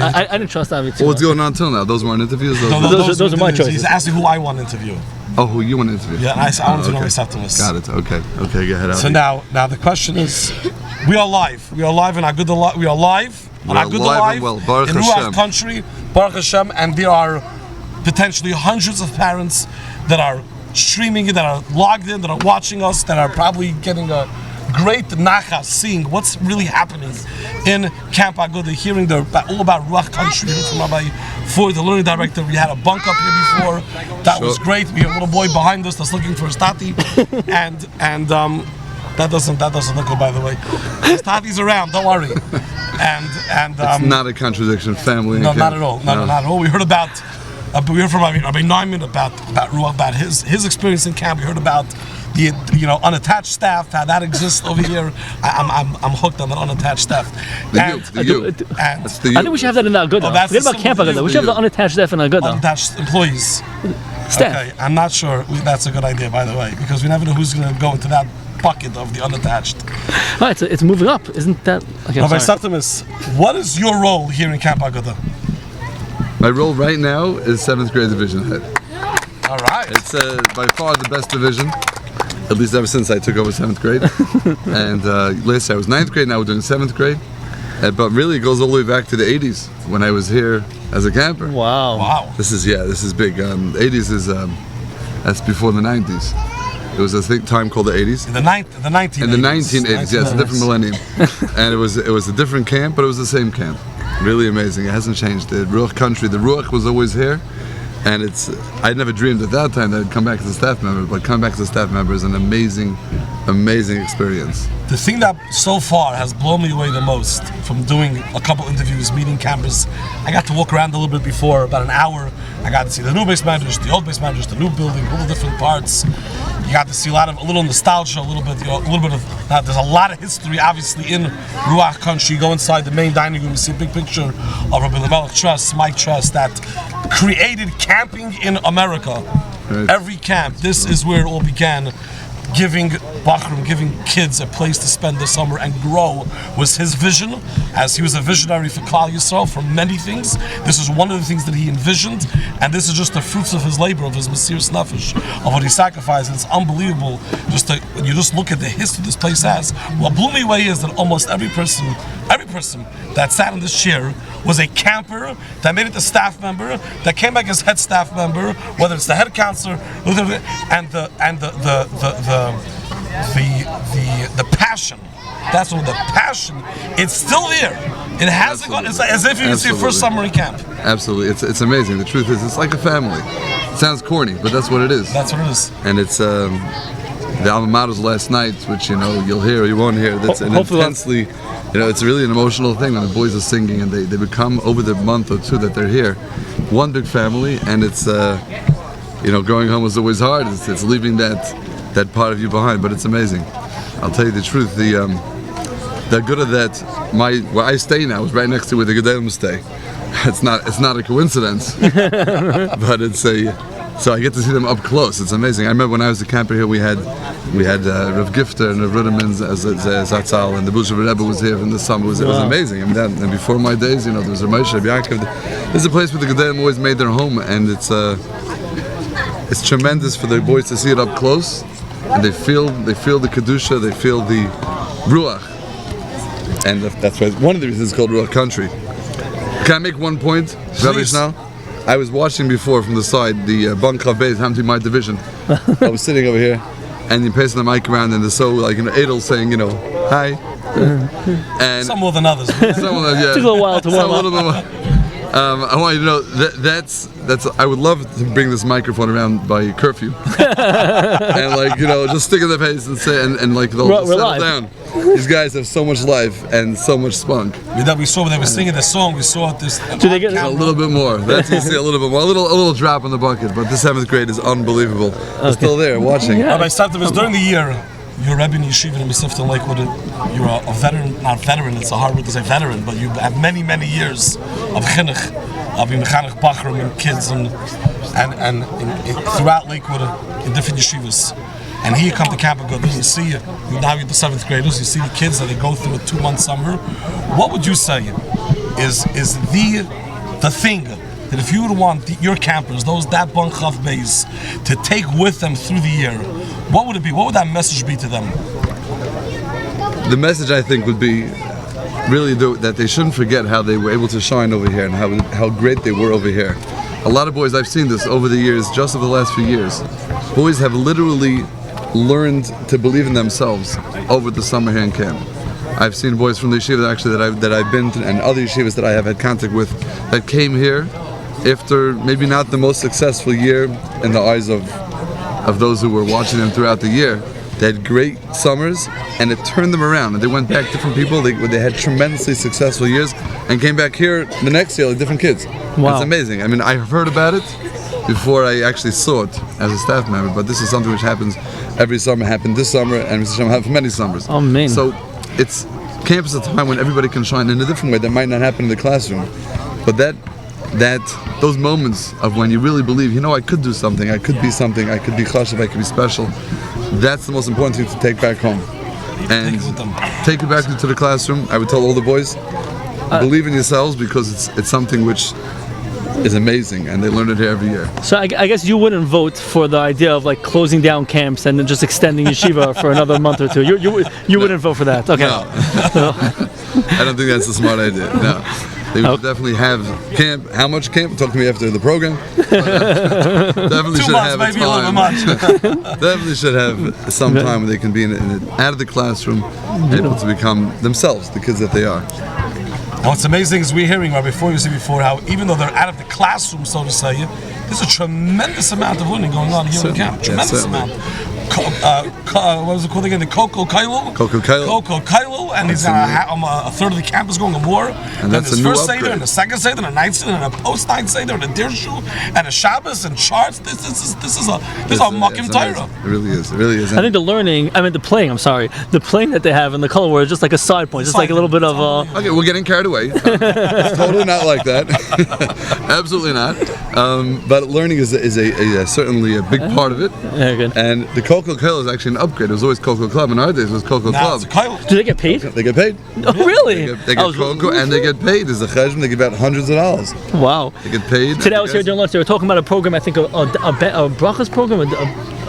I didn't trust Avi too. Well, what's going on till now? Those weren't interviews. Those are my choices. He's asking who I want to interview. Oh, who you want to interview? Yeah, I want to know Rabbi Septimus. Got it. Okay, go ahead. So now the question is, we are live. We are live in Agudah. We are live on Agudah Live in Ruach country, Baruch Hashem, and there are potentially hundreds of parents that are streaming it, that are logged in, that are watching us, that are probably getting a great nachas, seeing what's really happening in Camp Agudah, hearing all about Ruach country from Rabbi Feuer, the learning director. We had a Bunk up here before. That was great. We have a little boy behind us that's looking for his tati, and that doesn't look good, by the way. His tati's around. Don't worry. And it's not a contradiction. Family. No, not at all. Not at all. We heard about. We heard from Rabbi Neiman about Ruach, about his experience in camp. We heard about the unattached staff, how that exists over here. I'm hooked on that unattached staff. I think we should have that in the Agudah. Forget about Camp Agudah. We should have the unattached staff in Agudah. Unattached employees. Staff. Okay, I'm not sure that's a good idea, by the way, because we never know who's going to go into that bucket of the unattached. Oh, it's moving up, isn't that? Okay, Rabbi Septimus, what is your role here in Camp Agudah? My role right now is 7th grade division head. All right. It's by far the best division, at least ever since I took over 7th grade. And last year I was 9th grade, now we're doing 7th grade. But really it goes all the way back to the 80s when I was here as a camper. Wow. This is big. 80s is, that's before the 90s. It was a time called the 80s. In the 1980s. In the 1980s, yeah, it's a different millennium. And it was a different camp, but it was the same camp. Really amazing. It hasn't changed. The Ruach country, the Ruach was always here. And I never dreamed at that time that I'd come back as a staff member, but come back as a staff member is an amazing experience. The thing that so far has blown me away the most from doing a couple interviews, meeting campers, I got to walk around a little bit before, about an hour. I got to see the new base managers, the old base managers, the new building, all the different parts. You got to see a little nostalgia, a little bit of. There's a lot of history, obviously, in Ruach country. You go inside the main dining room, you see a big picture of Rabbi Melech Trust, Mike Trust, that created camping in America. Right. Every camp, this is where it all began. Giving Bachram, giving kids a place to spend the summer and grow was his vision, as he was a visionary for Klal Yisrael for many things. This is one of the things that he envisioned, and this is just the fruits of his labor, of his Mesiras Nefesh, of what he sacrificed. And it's unbelievable. When you just look at the history this place has. What blew me away is that almost every person that sat in this chair was a camper that made it a staff member, that came back as head staff member, whether it's the head counselor, and the passion. That's what the passion. It's still there. It hasn't gone. It's as if it's your first summer in camp. Absolutely, it's amazing. The truth is, it's like a family. It sounds corny, but that's what it is. That's what it is. And it's the Alma Mater's last night, which you'll hear or you won't hear. That's an intensely, it's really an emotional thing when the boys are singing and they become over the month or two that they're here, one big family. And it's going home is always hard. It's leaving that part of you behind, but it's amazing. I'll tell you the truth. The Agudah that where I stay now is right next to where the Gedolim stay. It's not a coincidence, but so I get to see them up close. It's amazing. I remember when I was a camper here, we had Rav Gifter and Rav Ruderman as Zatzal, and the Busha Rebbe was here in the summer. It was amazing. I mean, and before my days, there was a Moshe, Rabbi Yaakov. This is a place where the Gedolim always made their home, and it's tremendous for the boys to see it up close, and they feel the kedusha, they feel the ruach. And that's why one of the reasons it's called Ruach Country. Can I make one point, Rabbi Schnell? I was watching before from the side the Bunk Beis Hamti my division. I was sitting over here, and you're passing the mic around, and there's Adel saying, hi. And some more than others. Took a little while to warm up. I want you to know that's I would love to bring this microphone around by curfew and just stick in the pace and say and they'll settle down. These guys have so much life and so much spunk. We saw when they were singing the song. We saw this. Do they get a little bit more? That's you see a little bit more. A little drop in the bucket. But this 7th grade is unbelievable. They're still there watching. Rabbi Septimus, during the year, you're Rebbe in Yeshiva in Mesivta Lakewood. You're a veteran, not veteran. It's a hard word to say veteran, but you have many years of chinuch, of mechanech bachrim and kids and throughout Lakewood in different yeshivas. And here you come to Camp Agudah, you see, now you're the 7th graders, you see the kids that they go through a 2-month summer. What would you say is the thing that if you would want your campers, that Bunk Chof Beis, to take with them through the year, what would it be? What would that message be to them? The message, I think, would be really that they shouldn't forget how they were able to shine over here and how great they were over here. A lot of boys, I've seen this over the years, just over the last few years, boys have literally learned to believe in themselves over the summer here in camp. I've seen boys from the yeshiva actually that I've been to, and other yeshivas that I have had contact with, that came here after maybe not the most successful year in the eyes of those who were watching them throughout the year. They had great summers, and it turned them around, and they went back different people. They had tremendously successful years, and came back here the next year like different kids. Wow. It's amazing. I mean, I've heard about it before I actually saw it as a staff member, but this is something which happens every summer, happened this summer, and it's happened for many summers. Oh, man. So camp is a time when everybody can shine in a different way that might not happen in the classroom. But those moments of when you really believe, I could do something, I could be something, I could be chashuv, I could be special, that's the most important thing to take back home. And take it back into the classroom. I would tell all the boys, believe in yourselves, because it's something which is amazing, and they learn it here every year. So I guess you wouldn't vote for the idea of closing down camps and then just extending yeshiva for another month or two. You wouldn't vote for that. Okay. No. I don't think that's a smart idea. No. They would definitely have camp. How much camp? Talk to me after the program. Definitely should have a time. Definitely should have some time where they can be out of the classroom, able to become themselves, the kids that they are. And what's amazing is we're hearing, Rabbi Feuer said before, how even though they're out of the classroom, so to say, there's a tremendous amount of learning going on here in camp. Tremendous amount. What was it called again? The Coco Kailo, and he's a third of the camp is going to war. And that's there's a new first upgrade. Seder, and a second Seder, and a ninth Seder, and a post-ninth Seder, and a Dirshu, and a Shabbos, and charts. This is a Makim Torah. It really is. It really is. I think the playing that they have in the color war is just like a side point, just like a little bit of Okay, we're getting carried away. It's totally not like that. Absolutely not. But learning is certainly a big part of it. Yeah, good. And the Coco Kailo is actually an upgrade. It was always Coco Club. In our days, it was Coco Club. Do they get paid? They get paid. Oh, really? They get Coco, and they get paid. There's a cheshbon. They get about hundreds of dollars. Wow. They get paid. Today I was here during lunch. They were talking about a program. I think a brachas program.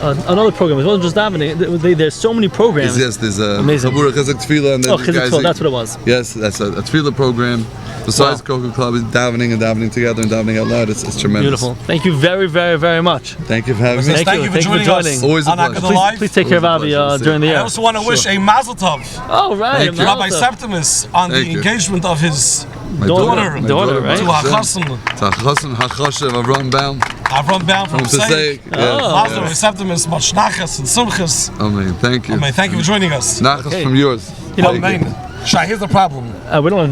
another program. It wasn't just davening. There's so many programs. Yes, there's a amazing. Chabura Chizuk Tefillah, and then Oh, Chizuk Tefillah, that's what it was. Yes, that's a Tefillah program. Besides Cocoa Club, is davening together and davening out loud. It's tremendous. Beautiful. Thank you very, very, very much. Thank you for having me. Thank you for joining us. Always a on pleasure. Agudah Live. Please take care of Avi during the year. I also want to wish a Mazel Tov. Oh, right. Thank you. Rabbi Septimus on the engagement of his daughter, right? To Hachasim. To Hachasim Hachashev Avram Baum. Avram Baum from Pesach. Mazel Tov Septimus, much nachas and simchas. Amen. Thank you. Amen. Thank you for joining us. Nachas from yours. Amen. Shai, here's the problem.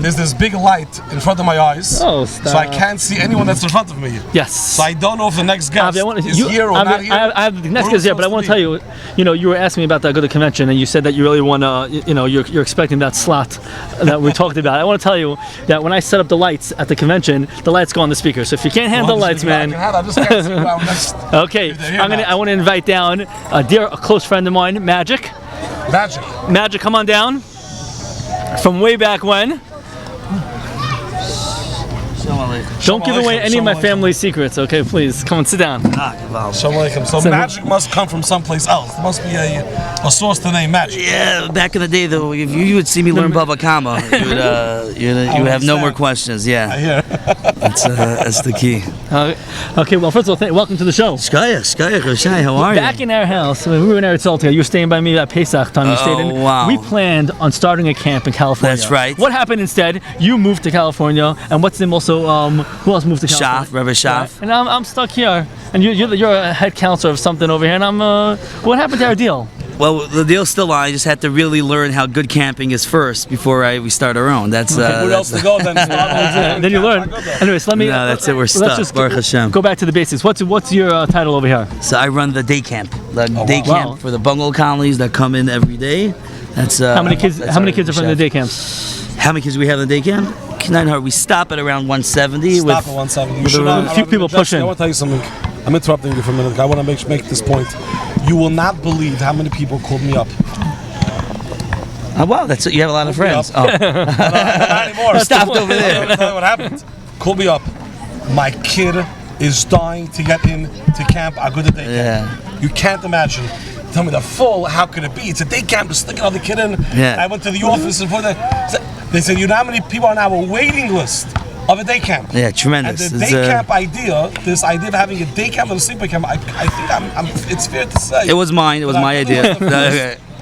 There's this big light in front of my eyes. Oh, so I can't see anyone that's in front of me. Yes. So I don't know if the next guest is here or not here. I have the next guest here, but I want to tell you, you were asking me about the Agudah convention, and you said that you really want to, you're expecting that slot that we talked about. I want to tell you that when I set up the lights at the convention, the lights go on the speaker. So if you can't handle the lights, man. I just can't see who I'm next. Okay. I want to invite down a close friend of mine, Magic. Magic, come on down. From way back when. Don't give away any of my family's secrets, okay? Please, come and sit down. So magic must come from someplace else. There must be a source to name magic. Yeah, back in the day, though, if you would see me learn Bava Kama, you would have no more questions. Yeah, I hear. That's the key. Okay, well, first of all, welcome to the show. Skaya, Roshai, how are you? Back in our house, when we were in Eretz Yisrael together, you were staying by me at Pesach time. You stayed in. Wow. We planned on starting a camp in California. That's right. What happened instead? You moved to California, and what's the name also? Who else moved to California? Rabbi Shaf. Right. And I'm stuck here, and you're a head counselor of something over here, and I'm. What happened to our deal? Well, the deal's still on. I just had to really learn how good camping is first before we start our own. That's where else to go then? Then you learn. Anyways, let me. No, that's it. We're stuck. Let's just Baruch Hashem. go back to the basics. What's your title over here? So I run the day camp. Camp for the bungalow colonies that come in every day. That's how many kids? How many kids are from the day camps? How many kids do we have in the day camp? We stop at around 170. Stop at 170. You should a few people pushing. I want to tell you something. I'm interrupting you for a minute. I want to make this point. You will not believe how many people called me up. Oh, wow, that's it. You have a lot of friends. Oh. Not anymore. Stopped over there. I'll tell you what happened. Called me up. My kid is dying to get into camp Agudah Day Camp. You can't imagine. Tell me the full, how could it be? It's a day camp, just stick another kid in. Yeah. I went to the office and they said, you know how many people are on our waiting list of a day camp? Yeah, tremendous. And the day camp idea, this idea of having a day camp and a sleeper camp, I think it's fair to say. It was mine. It was my idea.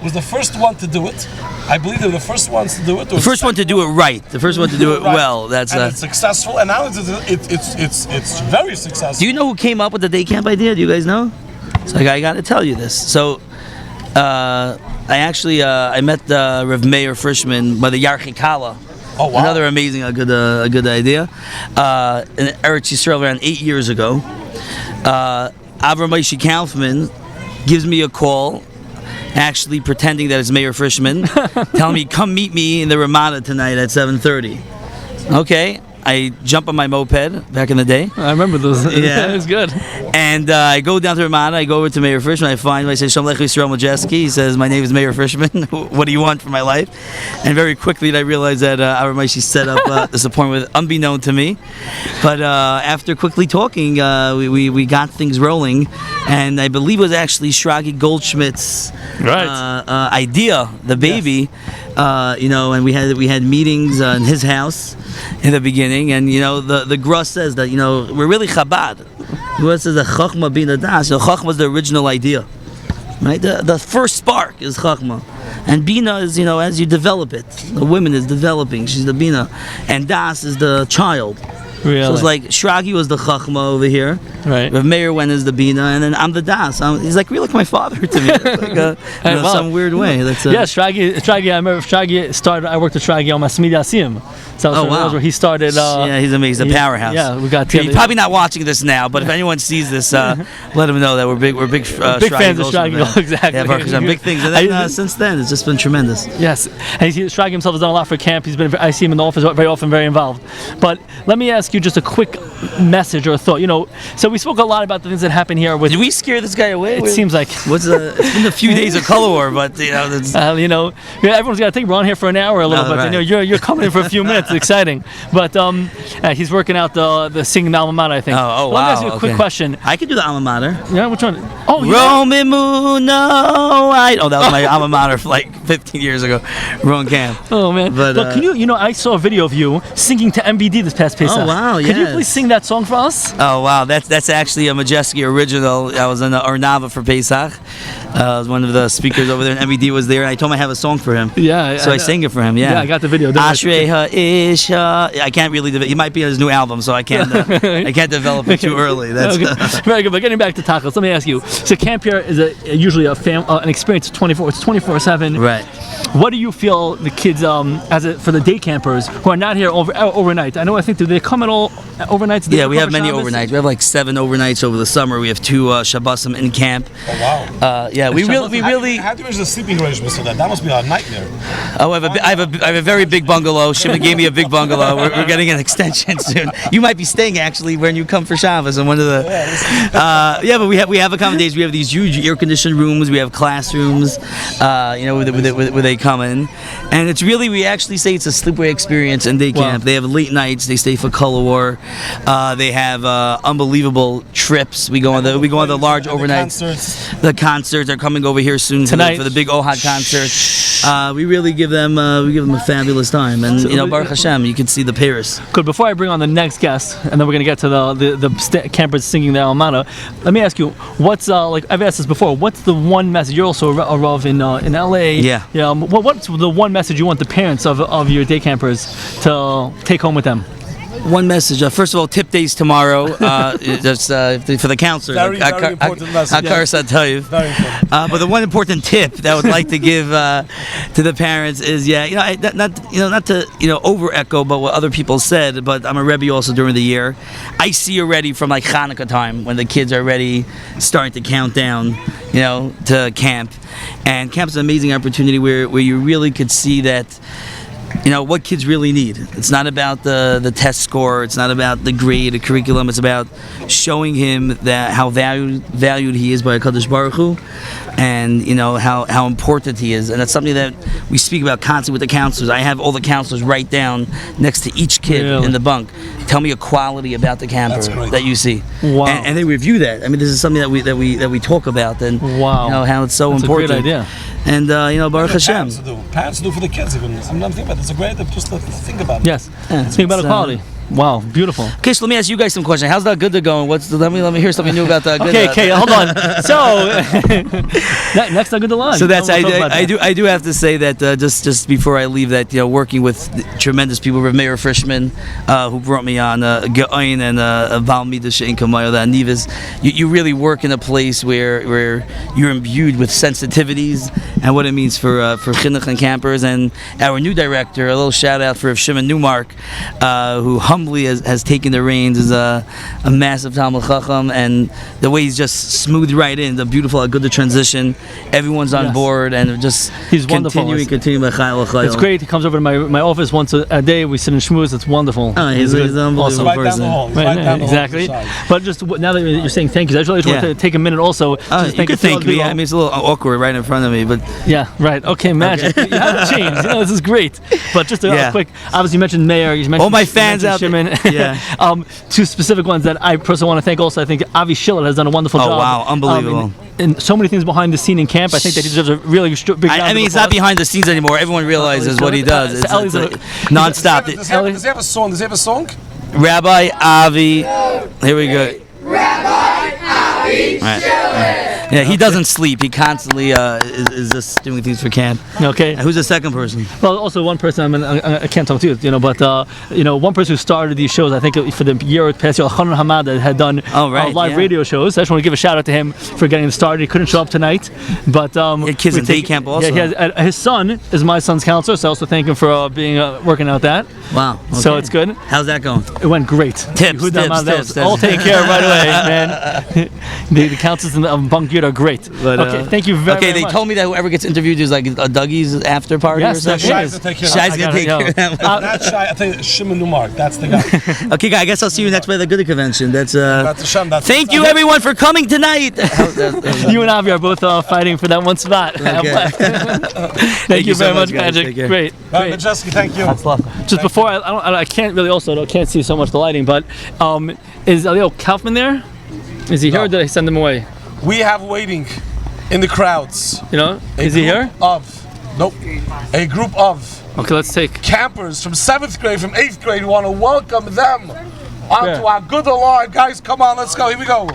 Was the first one to do it. I believe they were the first ones to do it. The first one to do it right. The first one to do it well. That's and it's successful. And now it's very successful. Do you know who came up with the day camp idea? Do you guys know? So I got to tell you this. So I met Rev Meir Frischman by the Yarchikala. Oh, wow. Another amazing, a good idea. In Eretz Yisrael around 8 years ago, Rabbi Elya Kaufman gives me a call, actually pretending that it's Meir Frischman, telling me, come meet me in the Ramada tonight at 7:30. Okay. I jump on my moped back in the day. I remember those. Yeah, it was good. And I go down to Ramada. I go over to Mayor Frischman. I find him. I say, Shalom Aleichem Yisrael Majeski. He says, my name is Mayor Frischman. What do you want for my life? And very quickly, I realized that Rabbi Moshe set up this appointment unbeknown to me. But after quickly talking, we got things rolling. And I believe it was actually Shragi Goldschmidt's idea, the baby. Yes. And we had meetings in his house in the beginning, and the Gra says that we're really Chabad. The Gra says that Chachma Bina Das. Chachma was the original idea, right? The first spark is Chachma, and Bina is as you develop it. The woman is developing; she's the Bina, and Das is the child. Really? So it's like Shragi was the Chachma over here. Right. Rav Meir went as the Bina, and then I'm the Das. He's like really like my father to me. Like some weird way. Shragi. I remember Shragi started. I worked with Shragi on my Smidi Asim. So that was where he started. Yeah, he's amazing. He's a powerhouse. Yeah, we got. He's probably not watching this now, but if anyone sees this, let him know that we're big fans of Shragi. Exactly. Yeah, big things. And then since then, it's just been tremendous. Yes, and Shragi himself has done a lot for camp. I see him in the office very often, very involved. But let me ask ask you just a quick message or a thought. So we spoke a lot about the things that happen here. Did we scare this guy away? It seems like it's been a few days of color war, but everyone's got to think we're on here for an hour a little bit. Right. You're coming in for a few minutes. It's exciting, but he's working out the singing Alma Mater, I think. Oh, wow. Let me ask you a quick question. I could do the Alma Mater. Yeah, which one? Oh, Roman Muno. That was my Alma Mater for like 15 years ago. Wrong camp. Oh man. But can you? I saw a video of you singing to MBD this past Pesach. Oh wow! Could you please sing that song for us? Oh wow! That's actually a Majeski original. I was in the Ornava for Pesach. I was one of the speakers over there, and MBD was there, and I told him I have a song for him. Yeah. So I sang it for him. Yeah. Yeah, I got the video. Ashrei Ha'isha. I can't really. He might be on his new album, so I can't. I can't develop it too early. That's very good. But getting back to tacos, let me ask you. So camp here is usually an experience. It's 24/7. Right. What do you feel the kids for the day campers who are not here overnight? I think do they come at all overnights? Yeah, we have many overnights. We have like 7 overnights over the summer. We have 2 Shabbosim in camp. Oh wow. Yeah, we really. How do you manage the sleeping arrangements for that? That must be a nightmare. Oh, I have a very big bungalow. Shimon gave me a big bungalow. We're getting an extension soon. You might be staying actually when you come for Shabbos in one of the. Yeah, but we have accommodations. We have these huge air conditioned rooms. We have classrooms. Where they come in, and it's really, we actually say it's a sleepaway experience in day camp. They have late nights. They stay for color war. They have unbelievable trips. We go on the large overnights. The concerts are coming over here soon tonight for the big Ohad concert. We really give them a fabulous time, and Baruch Hashem, you can see the Paris. Good. Before I bring on the next guest, and then we're gonna get to the campers singing the Alma Mater, let me ask you, what's like I've asked this before. What's the one message? You're also a Rav in LA. Yeah. What's the one message you want the parents of your day campers to take home with them? One message. First of all, tip days tomorrow. Just for the counselors. Very important message. Very important. But the one important tip that I would like to give to the parents is, not to over echo, but what other people said. But I'm a Rebbe also during the year. I see already from like Hanukkah time when the kids are already starting to count down, to camp, and camp's an amazing opportunity where you really could see that. What kids really need. It's not about the test score. It's not about the grade, the curriculum. It's about showing him that how valued he is by HaKadosh Baruch Hu, and how important he is. And that's something that we speak about constantly with the counselors. I have all the counselors write down next to each kid in the bunk. Tell me a quality about the camper that you see. Wow. And they review that. I mean, this is something that we talk about, and how it's so important. That's a great idea. And Baruch Hashem. Parents do for the kids even. I'm thinking about it. It's a great just to think about it. Yes. Think about equality. Wow, beautiful. Okay, so let me ask you guys some questions. How's the Agudah going? Let me hear something new about the Agudah. Okay, hold on. So next Agudah line. So that's I do have to say that just before I leave that working with tremendous people, Reb Meir Frischman, who brought me on Ge'oin and Val Midas She'en Kamayo, the Anivas. You really work in a place where you're imbued with sensitivities and what it means for chinuch and campers. And our new director, a little shout out for Rav Shimon Newmark, who humbly has taken the reins, is a massive Talmud Chacham, and the way he's just smoothed right in, the beautiful Agudah transition, everyone's on board, and he's wonderful. It's great. He comes over to my office once a day. We sit and schmooze. It's wonderful. Oh, he's an unbelievable person. Exactly. But just now that you're saying thank you, I just want to take a minute also. You could thank me. I mean, it's a little awkward right in front of me, but yeah, right. Okay, magic. You haven't changed. This is great. But just a quick. Obviously, you mentioned Mayor. You mentioned all my fans out there. Yeah. 2 specific ones that I personally want to thank also. I think Avi Schiller has done a wonderful job. Oh wow, unbelievable. And so many things behind the scene in camp. I think that he deserves a really big round I mean, it's not behind the scenes anymore. Everyone realizes what he does. It's non-stop. Does he have a song? Rabbi Avi. Here we go. Rabbi Avi Schiller. Yeah, he doesn't sleep. He constantly is just doing things for camp. Okay. Who's the second person? Well, also one person. I can't talk to you, but one person who started these shows. I think for the year past year, Hanan Hamada had done live radio shows. I just want to give a shout out to him for getting them started. He couldn't show up tonight, but kids in day camp also. Yeah, his son is my son's counselor, so I also thank him for being working out that. Wow. Okay. So it's good. How's that going? It went great. Tips. All taken care of right away, man. The councils of Bunk are great. But, okay, thank you very, very they much. told me that whoever gets interviewed is like a Dougie's after party or something. Shai's gonna take care of Shai's gonna take care of that one. That's Shai. I think Shimon Numark. That's the guy. Okay, guys, I guess I'll see you next by the Agudah convention. That's thank you it. everyone for coming tonight. You and Avi are both fighting for that one spot. Okay. Thank you so very much, guys. Magic. Great. Majeski, thank you. Just before I can't really also can't see so much the lighting, but is Elya Kaufman there? Is he here or did I send him away? We have waiting in the crowds. You know, is he here? Nope. A group of. Okay, let's take campers from 7th grade, from 8th grade. We want to welcome them onto our good alive. Guys, come on, let's go. Here we go.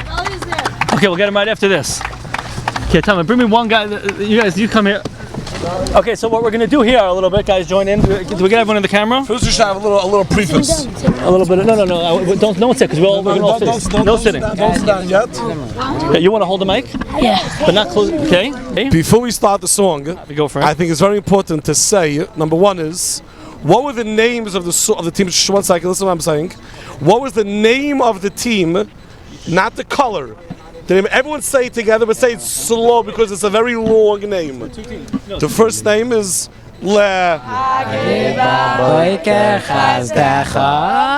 Okay, we'll get him right after this. Okay, tell me, bring me one guy. You guys, you come here. Okay, so what we're gonna do here a little bit, guys, join in. Do we get everyone in the camera? First, we should have a little preface. A little bit. No. Don't no one sit because we're gonna all sit. No sitting. Don't sit down yet. Okay, you want to hold the mic? Yeah. But not close. Okay. Before we start the song, we go for it. I think it's very important to say. Number one is, what were the names of the team? 1 second. Listen to what I'm saying. What was the name of the team? Not the color. The name. Everyone say it together, but say it slow because it's a very long name. The first name is Le.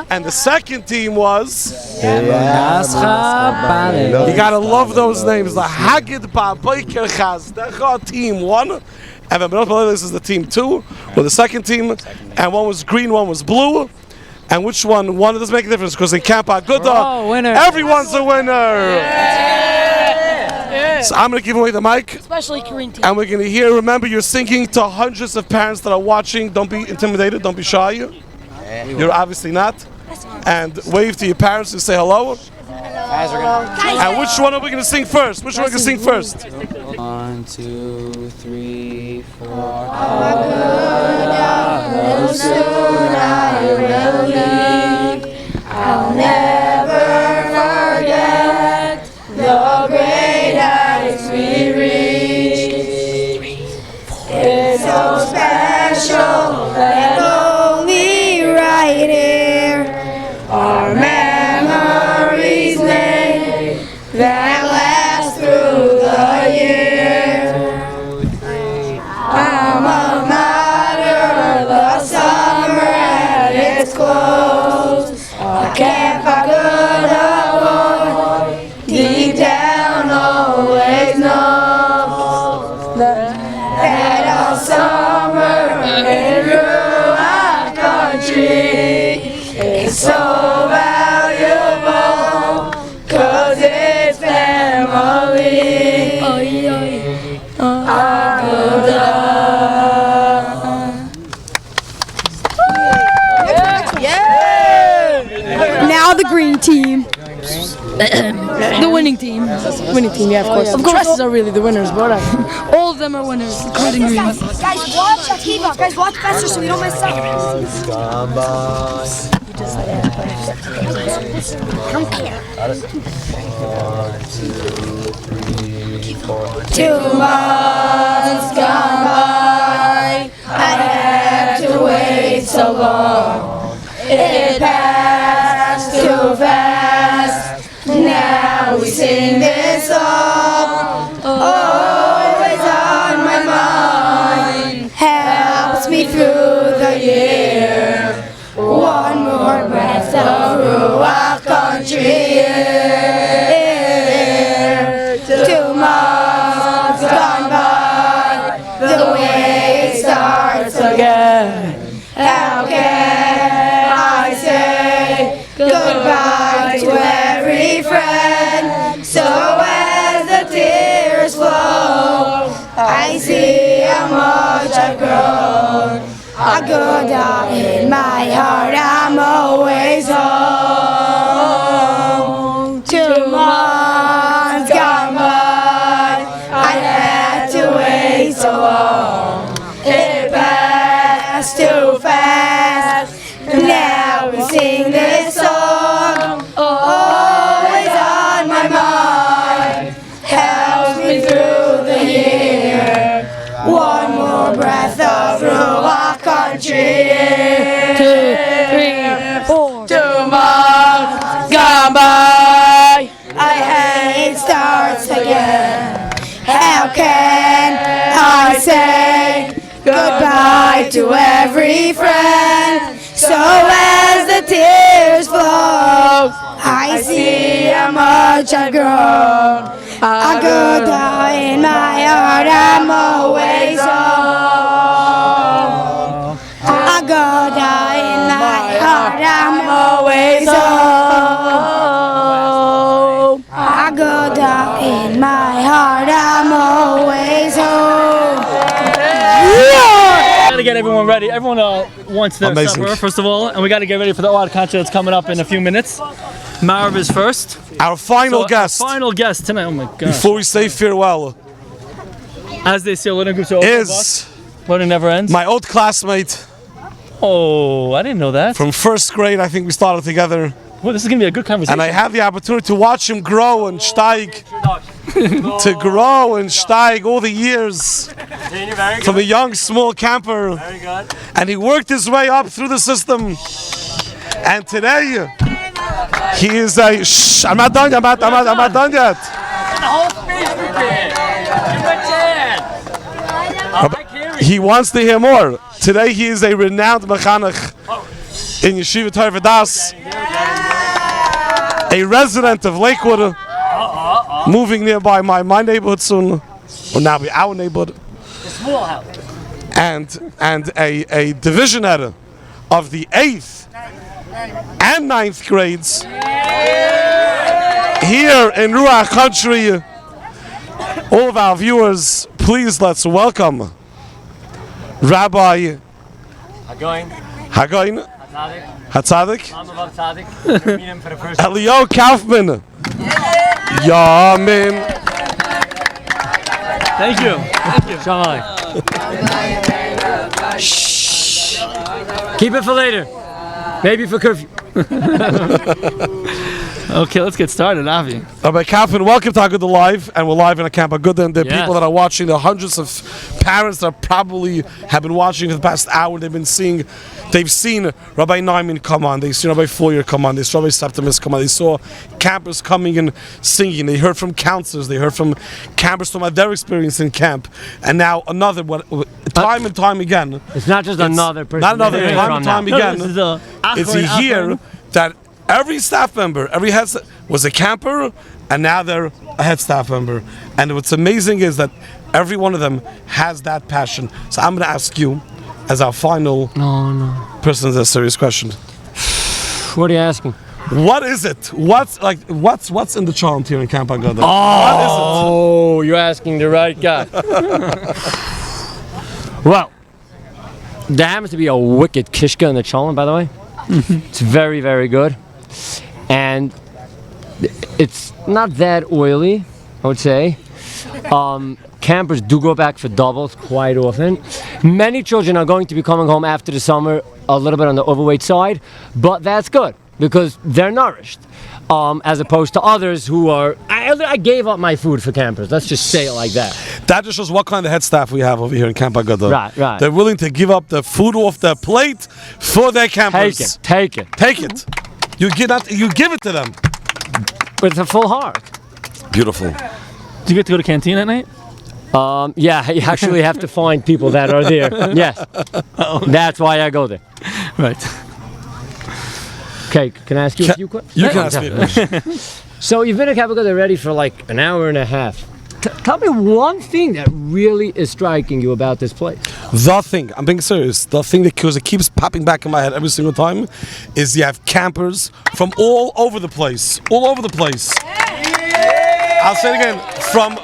And the second team was. You gotta love those names. The Hagid Ba Boiker Chazdecha team 1. And this is the team 2, or the second team. And one was green, one was blue. And which one? One doesn't make a difference because in Camp Agudah, everyone's a winner. So I'm going to give away the mic. Especially Korean team. And we're going to hear, remember, you're singing to hundreds of parents that are watching. Don't be intimidated. Don't be shy. You're obviously not. And wave to your parents and say hello. And which one are we going to sing first? Which one are we going to sing first? 1, 2, 3, 4. I'll never forget the great heights we reached. It's so special that only right here our memories made that last through the year. Alma mater, the summer at its close. I can't deep down always knows that all summer in Ruach country is so valuable 'cause it's family. Now the green team. The winning team. Winning team, yeah, of course. Of course, dresses are really the winners, but all of them are winners, including green. Guys, watch Akiva. Guys, watch faster so we don't mess up. I don't care. 2 months gone by, I had to wait so long. It passed too fast. Now we sing this song. Always on my mind, helps me through the year. One more breath of Ruach country air. 2 months gone by, the wait starts again. How can I say goodbye to every friend? So as the tears flow, I see how much I've grown. Agudah in my heart, I'm always home. 2 months gone by, I had to wait so long. It passed too fast. Now we sing this song. Always on my mind, helps me through the year. One more breath of Ruach country. 2, 3, 4. 2 months gone by, I hate stars. goodbye to every friend. So as the tears flow, I see how much I've grown. Agudah in my heart, I'm always home. Agudah in my heart, I'm always home. Agudah in my heart, I'm always home. Gotta get everyone ready. Everyone wants their supper, first of all, and we gotta get ready for the Odd Concha that's coming up in a few minutes. Marav is first. Our final guest. Our final guest tonight. Oh my God. Before we say farewell, as they say, learning groups are is learning never ends. My old classmate. Oh, I didn't know that. From first grade, I think we started together. Well, this is gonna be a good conversation. And I have the opportunity to watch him grow and steig. To grow and steig all the years. From a young, small camper. Very good. And he worked his way up through the system. And today, he is a. Shh, I'm not done yet. I'm not done yet. He wants to hear more. Today, he is a renowned mechanech in Yeshiva Torah V'das. A resident of Lakewood, moving nearby my neighborhood soon, or now be our neighborhood. The small house. And a division head of the 8th and 9th grades here in Ruach country. All of our viewers, please let's welcome Rabbi Hagoin Hatzadik Elya Kaufman. Yamin. Thank you. Shalom. Shh. Keep it for later. Maybe for curfew. Okay, let's get started, Avi. Rabbi Kaufman, welcome to Agudah Live, and we're live in a Camp Agudah, and there are people that are watching. There are hundreds of parents that probably have been watching for the past hour. They've seen Rabbi Neiman come on, they've seen Rabbi Feuer come on, they saw Rabbi Septimus come on, they saw campers coming and singing, they heard from counselors, they heard from campers talking about their experience in camp, and now another one, time and time again. It's not just another person. Not another, time and time again. It's here that every staff member, every head was a camper, and now they're a head staff member. And what's amazing is that every one of them has that passion. So I'm going to ask you, as our final person, a serious question. What are you asking? What is it? What's in the chant here in Camp Agudah? Oh, you're asking the right guy. Well, there happens to be a wicked kishka in the cholent, by the way. It's very, very good. And it's not that oily, I would say. Campers do go back for doubles quite often. Many children are going to be coming home after the summer a little bit on the overweight side, but that's good because they're nourished. As opposed to others who are, I gave up my food for campers. Let's just say it like that. That just shows what kind of head staff we have over here in Camp Agudah. Right. They're willing to give up the food off their plate for their campers. Take it. You give it to them with a full heart. Beautiful. Do you get to go to canteen at night? Yeah, you actually have to find people that are there. Yes. That's why I go there. Right. Okay, can I ask you a few questions? You can ask me. So you've been at Camp Agudah already for like an hour and a half. Tell me one thing that really is striking you about this place. The thing, I'm being serious, the thing that keeps popping back in my head every single time is you have campers from all over the place. I'll say it again, from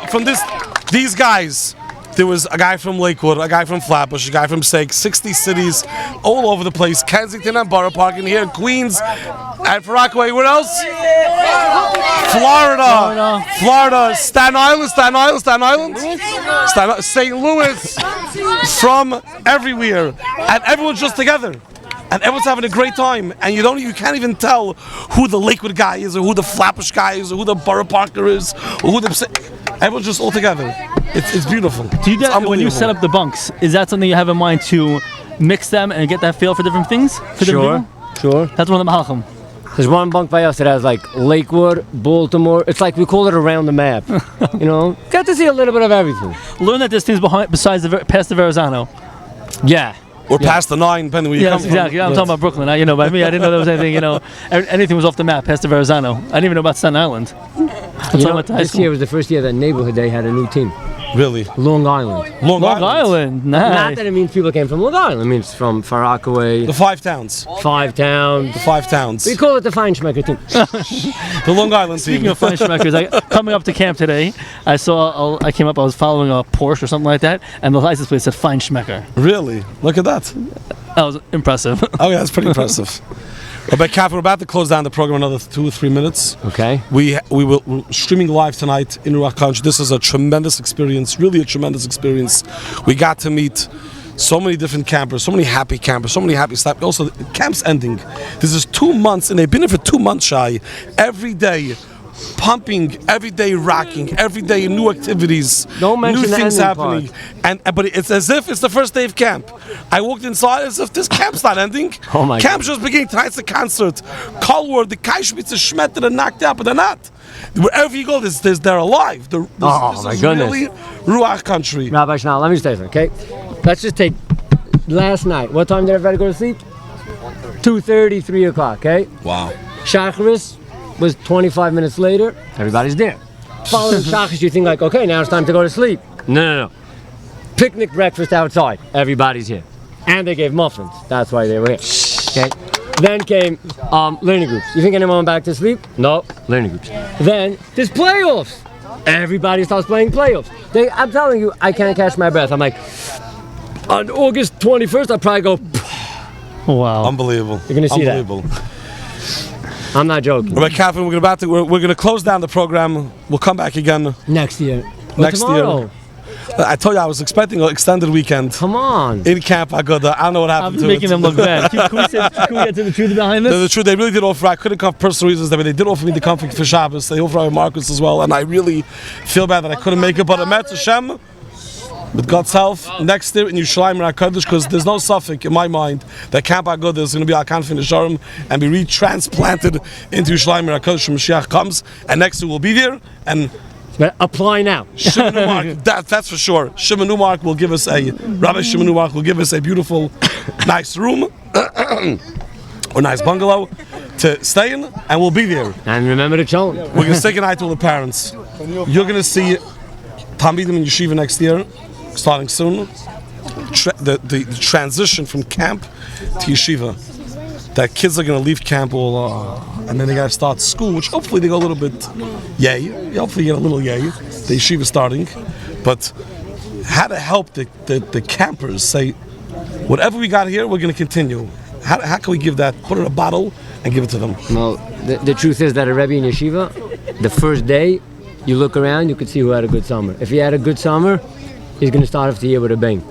these guys. There was a guy from Lakewood, a guy from Flatbush, a guy from 60 cities, all over the place. Kensington and Borough Park, and here in Queens, and for Rockaway, where else? Florida, Staten Island, St. Louis, from everywhere, and everyone's just together. And everyone's having a great time, and you can't even tell who the Lakewood guy is, or who the Flatbush guy is, or who the Borough Parker is, or who everyone's just all together. It's beautiful. Do you when you set up the bunks, is that something you have in mind to mix them and get that feel for different things? Sure. That's one of the malachim. There's one bunk by us that has like Lakewood, Baltimore. It's like we call it around the map. Got to see a little bit of everything. Learn that there's things besides past the Verrazano. Yeah. or past the 9, depending where you come exactly. from. I'm talking about Brooklyn. By me, I didn't know there was anything. Anything was off the map past the Verrazano. I didn't even know about Staten Island. This year was the first year that Neighborhood Day had a new team. Really? Long Island. Long Island. Nice. Not that it means people came from Long Island. It means from Far Rockaway. The 5 towns. 5 towns. The 5 towns. We call it the Feinschmecker team. The Long Island team. Speaking of Feinschmeckers, coming up to camp today, I came up, I was following a Porsche or something like that, and the license plate said Feinschmecker. Really? Look at that. That was impressive. Oh yeah, that's pretty impressive. But Kath, we're about to close down the program another 2 or 3 minutes. Okay. We're streaming live tonight in Ruach Country. This is a tremendous experience, really a tremendous experience. We got to meet so many different campers, so many happy campers, so many happy staff. Also, the camp's ending. This is 2 months, and they've been here for 2 months, Shai. Every day, pumping, every day rocking, every day new activities, Don't mention new the things ending happening. But it's as if it's the first day of camp. I walked inside as if this camp's not ending. Oh my Camp's just beginning. Tonight's the concert. Colward, the Kaischwitz is schmettered and knocked out, but they're not. Wherever you go, they're alive. This my goodness. Really Ruach Country. Rabbi Schnall, let me just tell you something, okay? Let's just take last night. What time did everybody go to sleep? 2:30, 3 o'clock, okay? Wow. Shacharis was 25 minutes later. Everybody's there. Following Shacharis, you think like, okay, now it's time to go to sleep. No. Picnic breakfast outside. Everybody's here. And they gave muffins. That's why they were here. Okay? Then came learning groups. You think anyone went back to sleep? No. Learning groups. Then there's playoffs. Everybody starts playing playoffs. I'm telling you, I can't catch my breath. I'm like, on August 21st, I'll probably go, wow. Unbelievable. You're going to see Unbelievable. that. I'm not joking. All right, Catherine, we're going to close down the program. We'll come back again next year. Next tomorrow. year. I told you I was expecting an extended weekend. Come on. In Camp Agudah. I don't know what happened to it. I'm making them look bad. Can we get to the truth behind this? The truth, they really did offer. I couldn't come for personal reasons. They did offer me the comfort for Shabbos. They offered Marcus as well, and I really feel bad that I couldn't make it. But Emet Hashem, with God's help, next year in Yerushalayim and HaKadosh, because there's no suffix in my mind that Camp Agudah is going to be our Kanf in the Sharm and be retransplanted into Yerushalayim and HaKadosh when Mashiach comes. And next year we'll be there. And apply now. Shimon Umark, that's for sure. Shimon Umark will give us Rabbi Shimon Umark will give us a beautiful, nice room or nice bungalow to stay in, and we'll be there. And remember the challenge. We're going to say goodnight to all the parents. You're going to see Talmidim in Yeshiva next year, starting soon. The transition from camp to Yeshiva. That kids are going to leave camp and then they got to start school, which hopefully they go a little bit yay. Hopefully get a little yay. The yeshiva starting. But how to help the campers say, whatever we got here, we're going to continue. How can we give that, put it in a bottle and give it to them? Well, the truth is that a Rebbe in yeshiva, the first day, you look around, you could see who had a good summer. If he had a good summer, he's going to start off the year with a bang.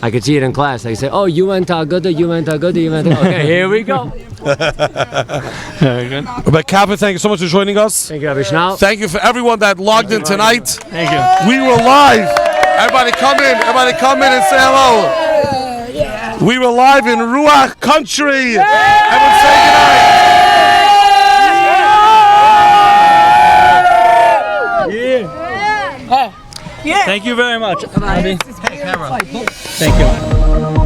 I could see it in class. I say, oh, you went to Agudah, you went to Agudah, you went to... Okay, here we go. Very good. Rabbi Kaufman, thank you so much for joining us. Thank you, Rabbi Schnall. Thank you for everyone that logged in tonight. Thank you. We were live. Everybody come in and say hello. We were live in Ruach Country. Everyone say goodnight. Thank you very much. Thank you.